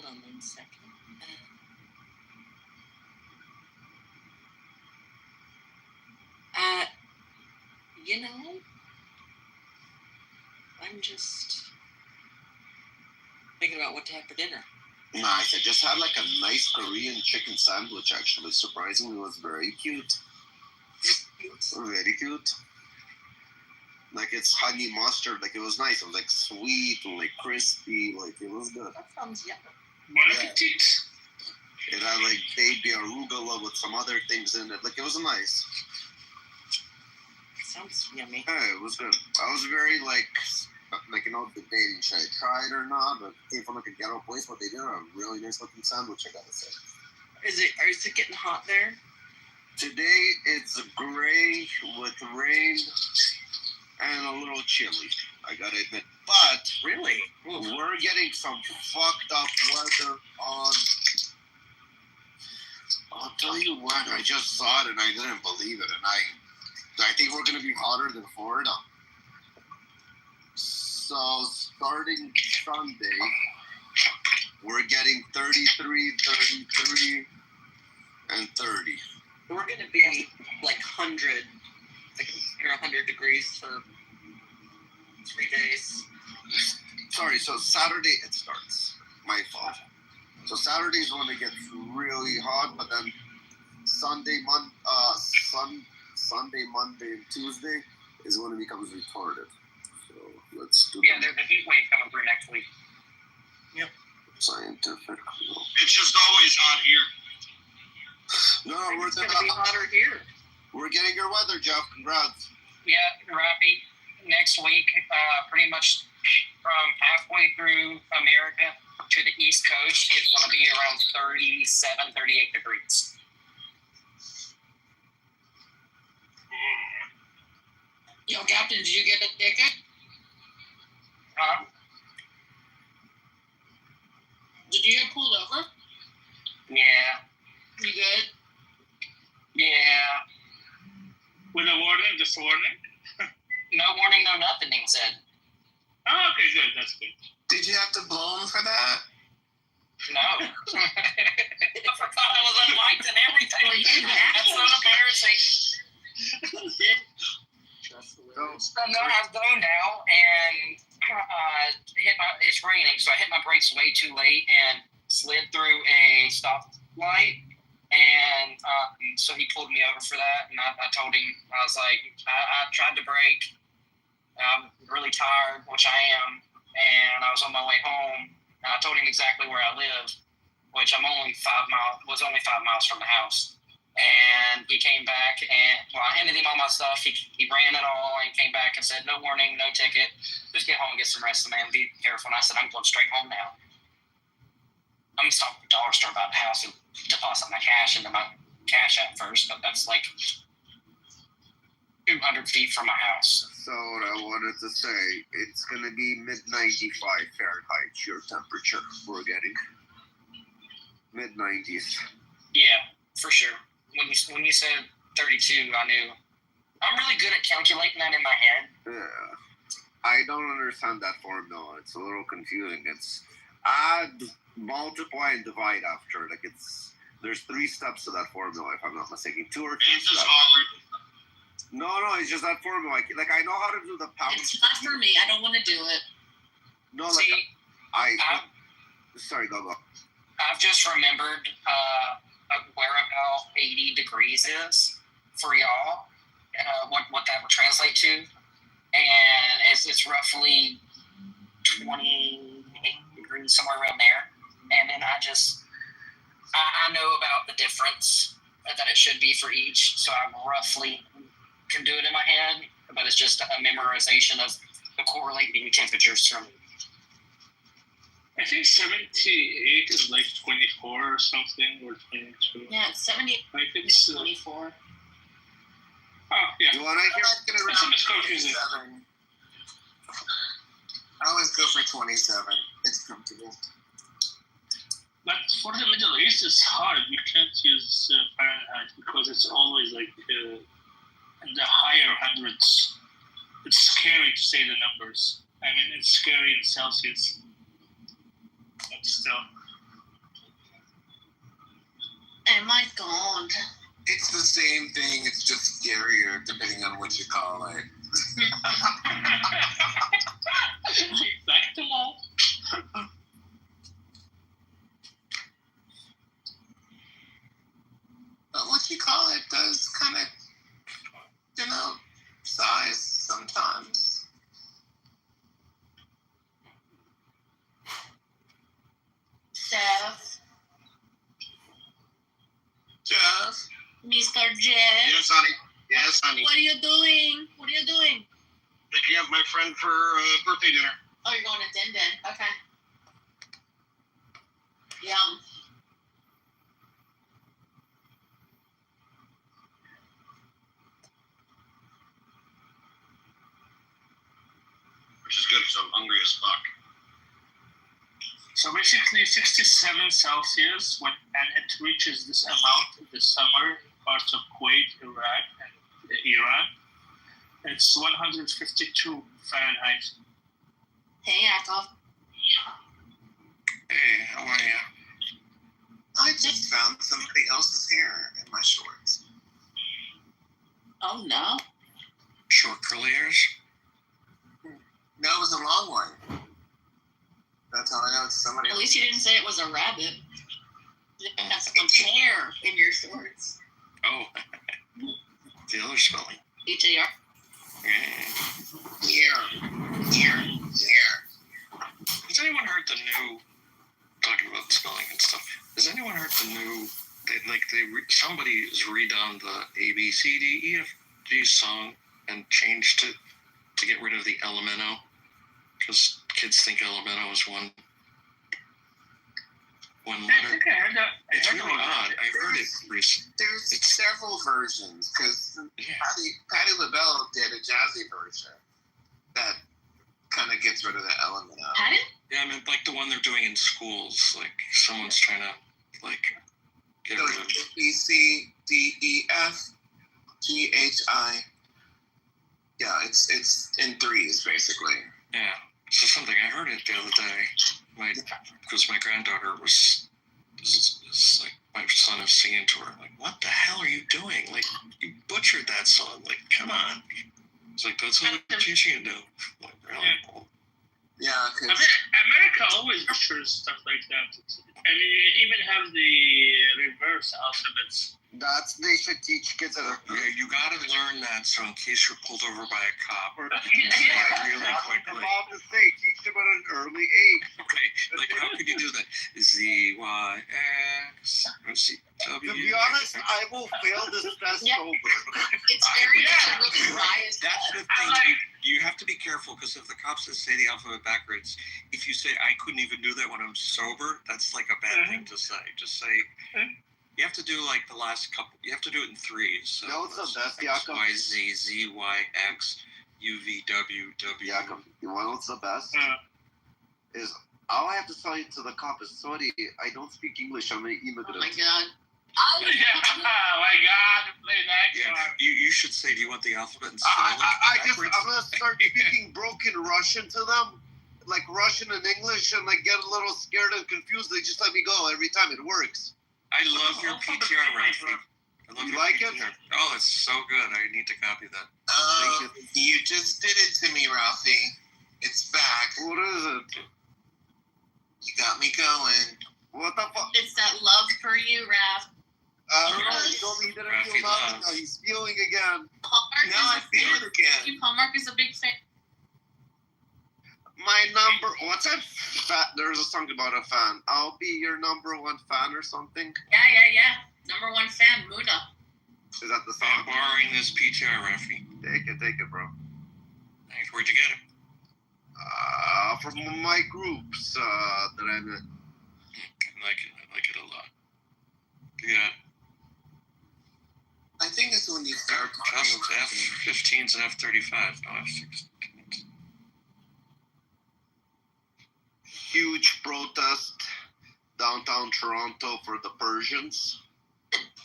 on 1 second. I'm just thinking about what to have for dinner. Nice. I just had like a nice Korean chicken sandwich, actually. Surprisingly, it was very cute. Very cute. Like it's honey mustard. Like it was nice. It was like sweet and like crispy. Like it was good. That sounds yummy. Bon appetit. It had like baby arugula with some other things in it. Like it was nice. Sounds yummy. Yeah, it was good. I was very like debating should I try it or not, but it came from like a ghetto place, but they did a really nice looking sandwich, I gotta say. Is it getting hot there? Today it's gray with rain and a little chilly, I gotta admit. But really, we're getting some fucked up weather on. I'll tell you what, I just saw it and I didn't believe it, and I think we're gonna be hotter than Florida. So starting Sunday, we're getting 33, 33, and 30. We're going to be like 100 degrees for 3 days. Sorry, so Saturday it starts. My fault. So Saturday is when it gets really hot, but then Sunday, Monday, and Tuesday is when it becomes retarded. So let's do there's a heat wave coming through next week. Yep. Scientific. It's just always hot here. No, It's going to be hotter here. We're getting your weather, Jeff. Congrats. Yeah, Rappy, next week, pretty much from halfway through America to the East Coast, it's going to be around 37, 38 degrees. Yo, Captain, did you get a ticket? Huh? Did you get pulled over? Yeah. You good? Yeah. With a warning, just a warning? No warning, no nothing, he said. Oh, okay, good. That's good. Did you have to blow him for that? No. I forgot I was on lights and everything. Well, you didn't have That's to. so embarrassing. Just a little. No, I've gone now and it's raining, so I hit my brakes way too late and slid through a stoplight. And so he pulled me over for that. And I told him, I was like, I tried to brake. I'm really tired, which I am. And I was on my way home. And I told him exactly where I live, which was only 5 miles from the house. And he came back and, I handed him all my stuff. He ran it all and came back and said, no warning, no ticket. Just get home and get some rest, man. Be careful. And I said, I'm going straight home now. I'm going to stop at the dollar store by the house and deposit my cash into my Cash App first, but that's like 200 feet from my house. So what I wanted to say, it's going to be mid-95 Fahrenheit, your temperature we're getting. Mid-90s. Yeah, for sure. When you said 32, I knew. I'm really good at calculating that in my head. Yeah. I don't understand that formula. It's a little confusing. It's add, multiply, and divide after. Like there's 3 steps to that formula, if I'm not mistaken. 2 or 3 It's just steps. hard. No, it's just that formula. Like I know how to do the pound. It's not for me. I don't want to do it. No, like See, sorry, go. I've just remembered where about 80 degrees is for y'all, what that would translate to. And it's roughly 28 degrees, somewhere around there. And then I know about the difference that it should be for each, so I roughly can do it in my head, but it's just a memorization of the correlating temperatures from. I think 78 is like 24 or something, or 22. Yeah, it's 70. I think it's 24. Oh, yeah. You want to hear? It's a bit confusing. I always go for 27. It's comfortable. But for the Middle East, it's hard. You can't use Fahrenheit because it's always like in the higher hundreds. It's scary to say the numbers. I mean, it's scary in Celsius. But still. Oh my god. It's the same thing. It's just scarier depending on what you call it. Exactly. But what you call it does kind of, size sometimes. Jeff. Jeff? Mr. Jeff. Yes, honey. Yes, honey. What are you doing? What are you doing? Picking up my friend for birthday dinner. Oh, you're going to Din Din. Okay. Yum. Which is good because I'm hungry as fuck. So basically 67 Celsius, and it reaches this amount in the summer in parts of Kuwait, Iraq, and Iran. It's 152 Fahrenheit. Hey, Yakov. Hey, how are you? I just found somebody else's hair in my shorts. Oh, no. Short curly hairs? No, it was a long one. That's how I know it's somebody At else. least you didn't say it was a rabbit. You didn't have some hair in your shorts. Oh. The other spelling. H-A-R. Here. Has anyone heard the new, talking about spelling and stuff, has anyone heard the new, somebody has redone the A, B, C, D, E, F, G song and changed it to get rid of the Elemento? Because kids think Elemento is one I letter. think I heard that. It's really odd. I heard it recently. There's several versions because Patti LaBelle did a jazzy version that kind of gets rid of the element out. Pardon? Yeah, I mean, like the one they're doing in schools. Like someone's trying to get rid of. B C D E F G H I. Yeah, it's in threes basically. Yeah. So something I heard it the other day. Because my granddaughter was like, my son is singing to her. Like, what the hell are you doing? Like, you butchered that song. Like, come on. It's like, that's how they're teaching it now. Like, really? Yeah, because America always ushers stuff like that. And you even have the reverse alphabets. They should teach kids that. Yeah, you gotta learn that so in case you're pulled over by a cop, you can say it really quickly. About to say, teach them at an early age. Okay, like how could you do that? Z-Y-X, To be honest, I will fail this test Yeah. sober. It's very really dry as That's the thing. You have to be careful because if the cops say the alphabet backwards, if you say I couldn't even do that when I'm sober, that's like a bad thing to say. Just say you have to do like the last couple. You have to do it in threes. So No, it's the best, X, Jakob. Y, Z, Z, Y, X, U, V, W, W. Jakob, you want what's the best? Is all I have to tell you to the cop is, sorry, I don't speak English. I'm an immigrant. Oh my god. Oh my god, play that Yeah, card. you should say, do you want the alphabet in I'm backwards? gonna start speaking broken Russian to them, like Russian and English, and like get a little scared and confused. They just let me go every time. It works. I love your PTR, Rafi. I love You your like PTR. it? Oh, it's so good. I need to copy that. you just did it to me, Ralphie. It's back. What is it? You got me going. What the fuck? It's that love for you, Raph. He told me he didn't Rafi feel nothing. loves. Now he's feeling again. Hallmark Now I is a feel fan. it again. Hallmark is a big fan. My number. What's that? There's a song about a fan. I'll be your number one fan or something. Yeah. Number one fan, Muda. Is that the I'm song? borrowing this PTR, Rafi. Take it, bro. Nice. Where'd you get it? From my groups that I'm in. I like it. I like it a lot. Yeah. I think it's when you start Just F-15s and F-35, no F-16s. Huge protest downtown Toronto for the Persians.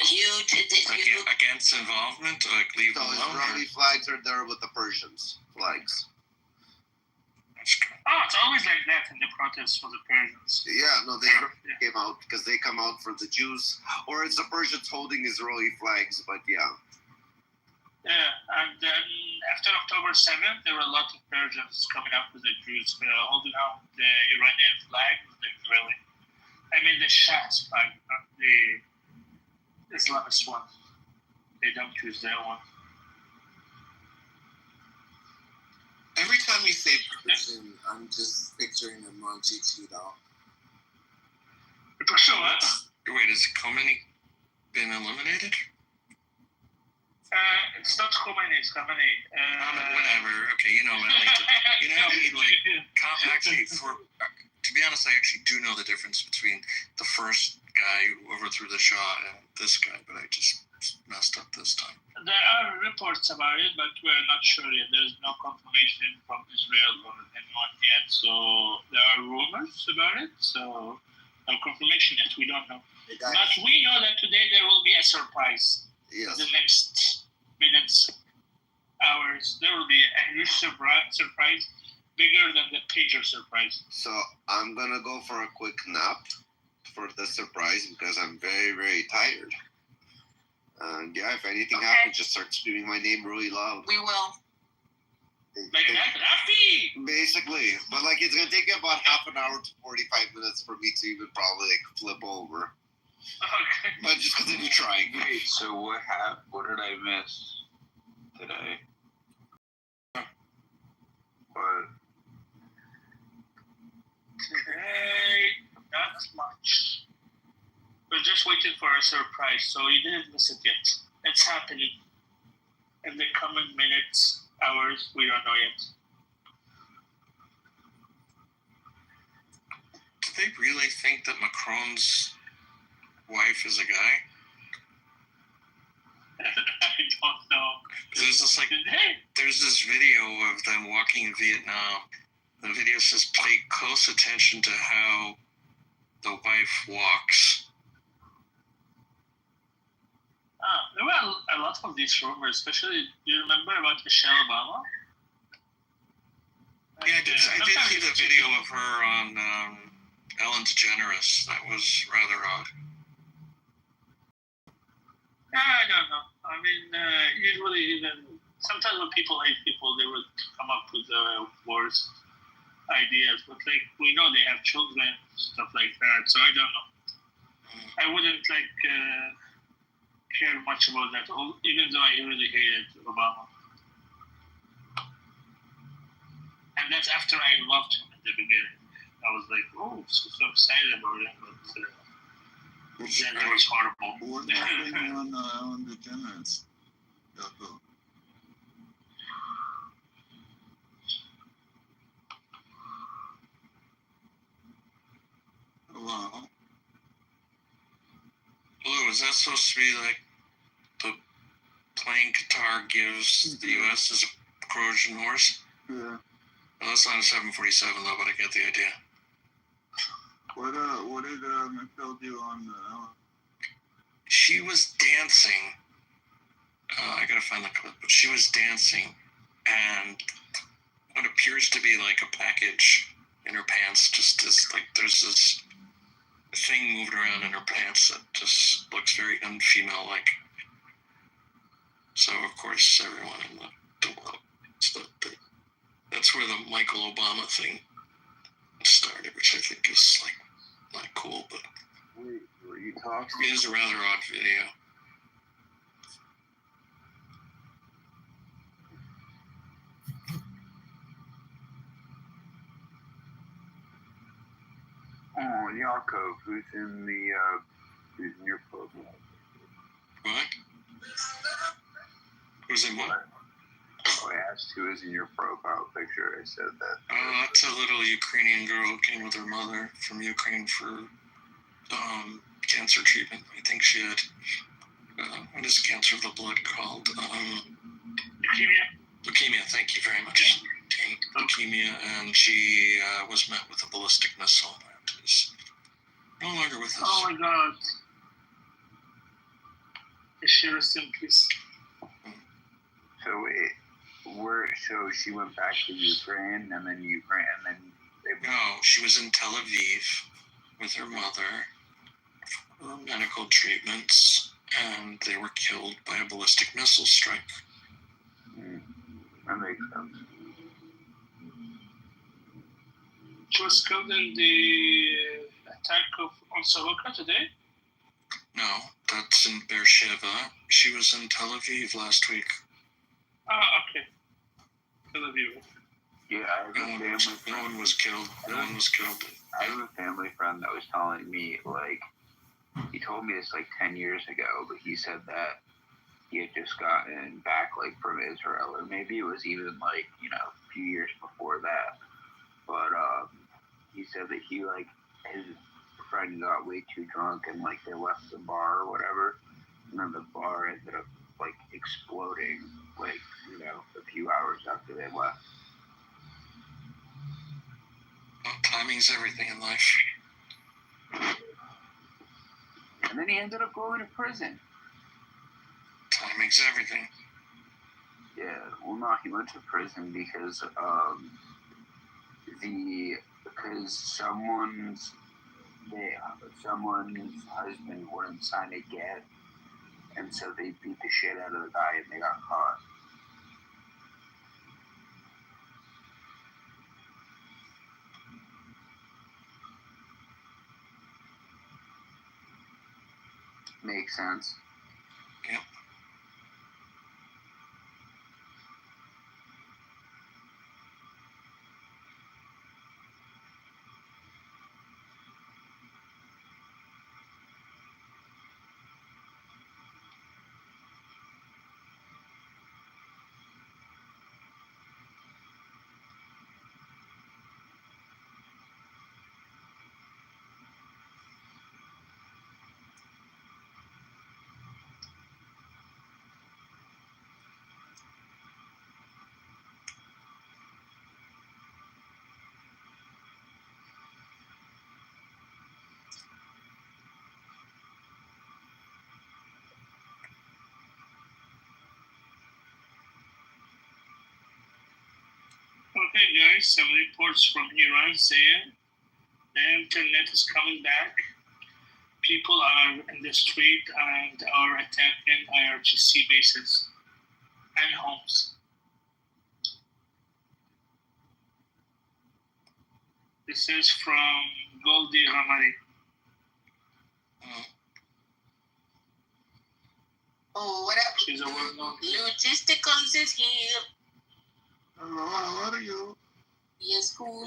Huge. It's huge. Against involvement, like leave So them alone. Israeli flags are there with the Persians flags. Oh, it's always like that in the protests for the Persians. Yeah, no, they came out because they come out for the Jews, or it's the Persians holding Israeli flags. But yeah, Yeah, and then after October 7th, there were a lot of Persians coming out with the Jews holding out the Iranian flag with the Israeli. I mean the Shah's flag, not the Islamist one. They don't use their one. Every time you say Persian, I'm just picturing them on GT though. So what? Wait, has Khomeini been eliminated? It's not Khomeini, it's Khamenei. Whatever. Okay, you know what I like to. You know how he actually to be honest, I actually do know the difference between the first guy who overthrew the Shah and this guy, but I just messed up this time. There are reports about it, but we're not sure yet. There's no confirmation from Israel or anyone yet, so there are rumors about it, so no confirmation yet. We don't know. But we know that today there will be a surprise. yes. The next minutes, hours, there will be a huge surprise, bigger than the pager surprise. So I'm gonna go for a quick nap for the surprise because I'm very, very tired. And yeah, if anything happens, just start screaming my name really loud. We will. Like that, Rafi! Basically, but like it's gonna take me about half an hour to 45 minutes for me to even probably like flip over. Okay. But just continue trying. Wait, so what happened? What did I miss today? But Today, not much. We're just waiting for a surprise, so you didn't miss it yet. It's happening. In the coming minutes, hours, we don't know yet. Do they really think that Macron's wife is a guy? I don't know. There's this video of them walking in Vietnam. The video says, pay close attention to how the wife walks. There were a lot of these rumors, especially, do you remember about Michelle Obama? Yeah, I did see the video of her on Ellen DeGeneres. That was rather odd. I don't know. I mean, usually even sometimes when people hate people, they would come up with the worst ideas. But like we know they have children, stuff like that. So I don't know. I wouldn't care much about that, even though I really hated Obama. And that's after I loved him in the beginning. I was like, oh, so excited about him, but then it was horrible. What happened on Ellen DeGeneres? Hello? Hello, is that supposed to be like the playing guitar gives the U.S. as a Trojan horse? Yeah. Well, that's not a 747 though, but I get the idea. What did Michelle do on Ellen? She was dancing. I gotta find the clip, but she was dancing, and what appears to be like a package in her pants just is like there's this thing moving around in her pants that just looks very unfemale-like. So of course everyone in the world, that's where the Michael Obama thing started, which I think is like not cool, but Were you talking? it is a rather odd video. Oh, Yakov, who's in your profile? What? Who's in what? Oh, I asked who is in your profile picture. I said that. That's a little Ukrainian girl who came with her mother from Ukraine for cancer treatment. I think she had, what is cancer of the blood called? Leukemia, thank you very much. Leukemia, and she was met with a ballistic missile and is no longer with us. Oh my God. She rest in peace. So so she went back to Ukraine, and then No, she was in Tel Aviv with her mother for medical treatments, and they were killed by a ballistic missile strike. That makes sense. She was killed in the attack on Soroka today? No, that's in Beersheba. She was in Tel Aviv last week. Okay. Tel Aviv. Yeah, I have a family friend. No one was killed. No one was killed. I have a family friend that was telling me, like, he told me this like 10 years ago, but he said that he had just gotten back, like, from Israel, or maybe it was even, like, a few years before that. But he said that his friend got way too drunk and, like, they left the bar or whatever, and then the bar ended up, like, exploding, like, a few hours after they left. Well, timing's everything in life. And then he ended up going to prison. Timing's everything. Yeah, well, no, he went to prison because someone's husband wouldn't sign a get, and so they beat the shit out of the guy, and they got caught. Makes sense. Yep. Okay, guys, some reports from Iran saying the internet is coming back. People are in the street and are attacking IRGC bases. and homes. This is from Goldie Ramari. Oh, what up? She's a well-known. Logisticals is here. Hello, how are you? Yes, cool.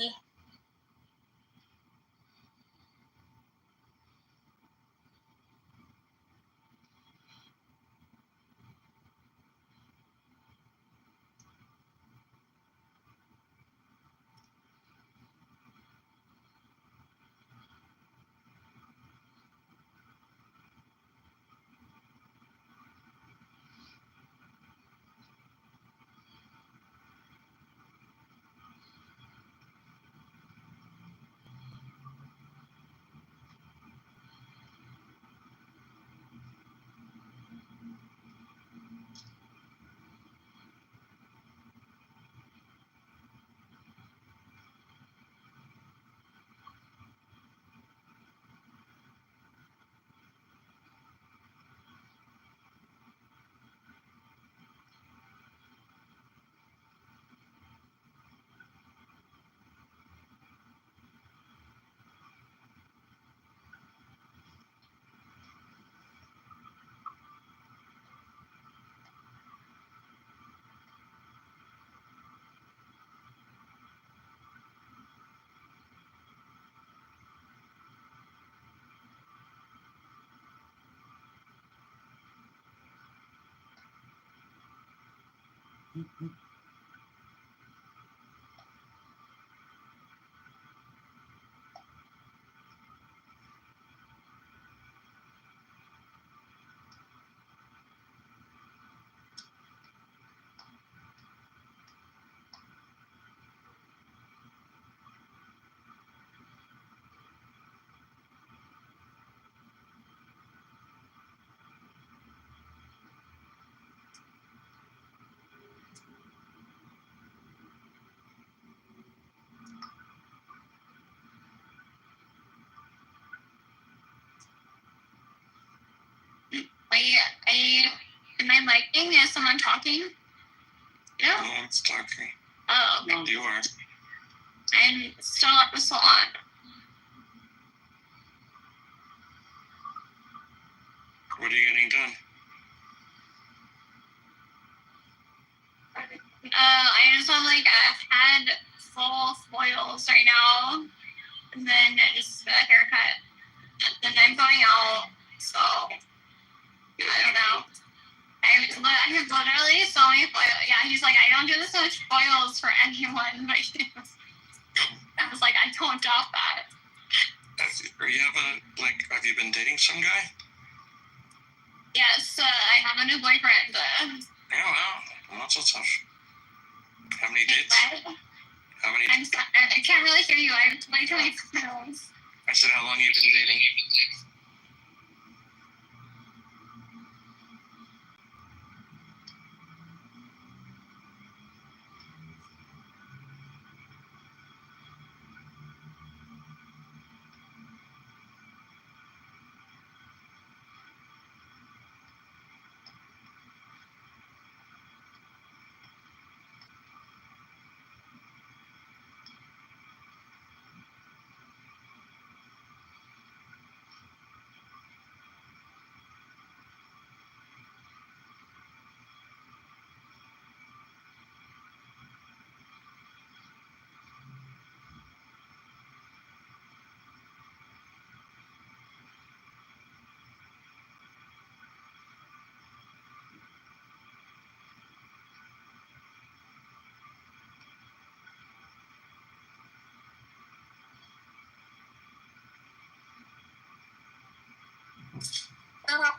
Am I liking? Is someone talking? No one's talking. Oh, okay. You are. I'm still at the salon. What are you getting done? I just want I've had full foils right now, and then just a haircut. And then I'm going out, so I don't know. I have literally so many foils. Yeah, he's like, I don't do this much foils for anyone, but I was like, I don't doubt that. Have you been dating some guy? Yes, I have a new boyfriend. Well, not so tough. How many dates? How many? I can't really hear you. I have way too many phones. I said, how long have you been dating?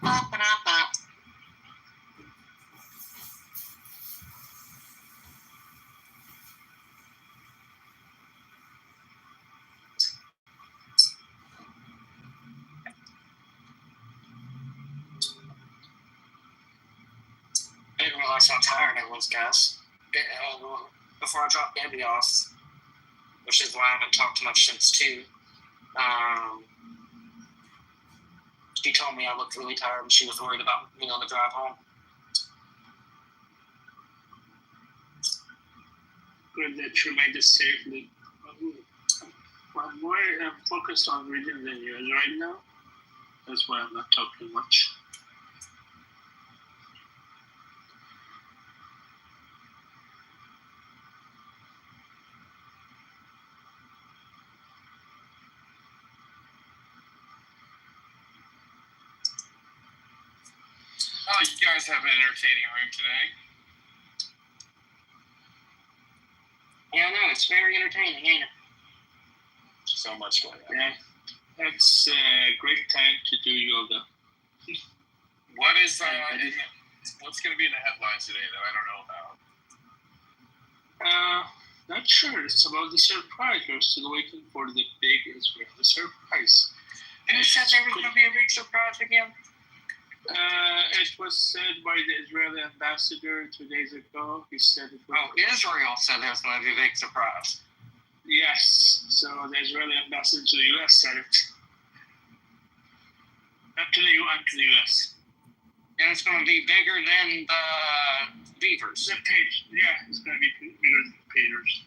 I didn't realize how tired I was, guys. Before I dropped Debbie off, which is why I haven't talked much since 2. She told me I looked really tired and she was worried about me on the drive home. good that you made it safely. I'm more focused on reading the news right now. That's why I'm not talking much. Oh, you guys have an entertaining room today. Yeah, I know. It's very entertaining, ain't it? So much going on. Yeah, it's a great time to do yoga. What is what's going to be in the headlines today that I don't know about? Not sure. It's about the surprise. We're still waiting for the big Israeli surprise. Who said there was going to be a big surprise again? It was said by the Israeli ambassador 2 days ago. He said it was. Oh, Israel said there's going to be a big surprise. Yes. So the Israeli ambassador to the U.S. said it. Not to the UN, to the U.S. And it's going to be bigger than the Beavers. The page, yeah, it's going to be bigger than the Peters.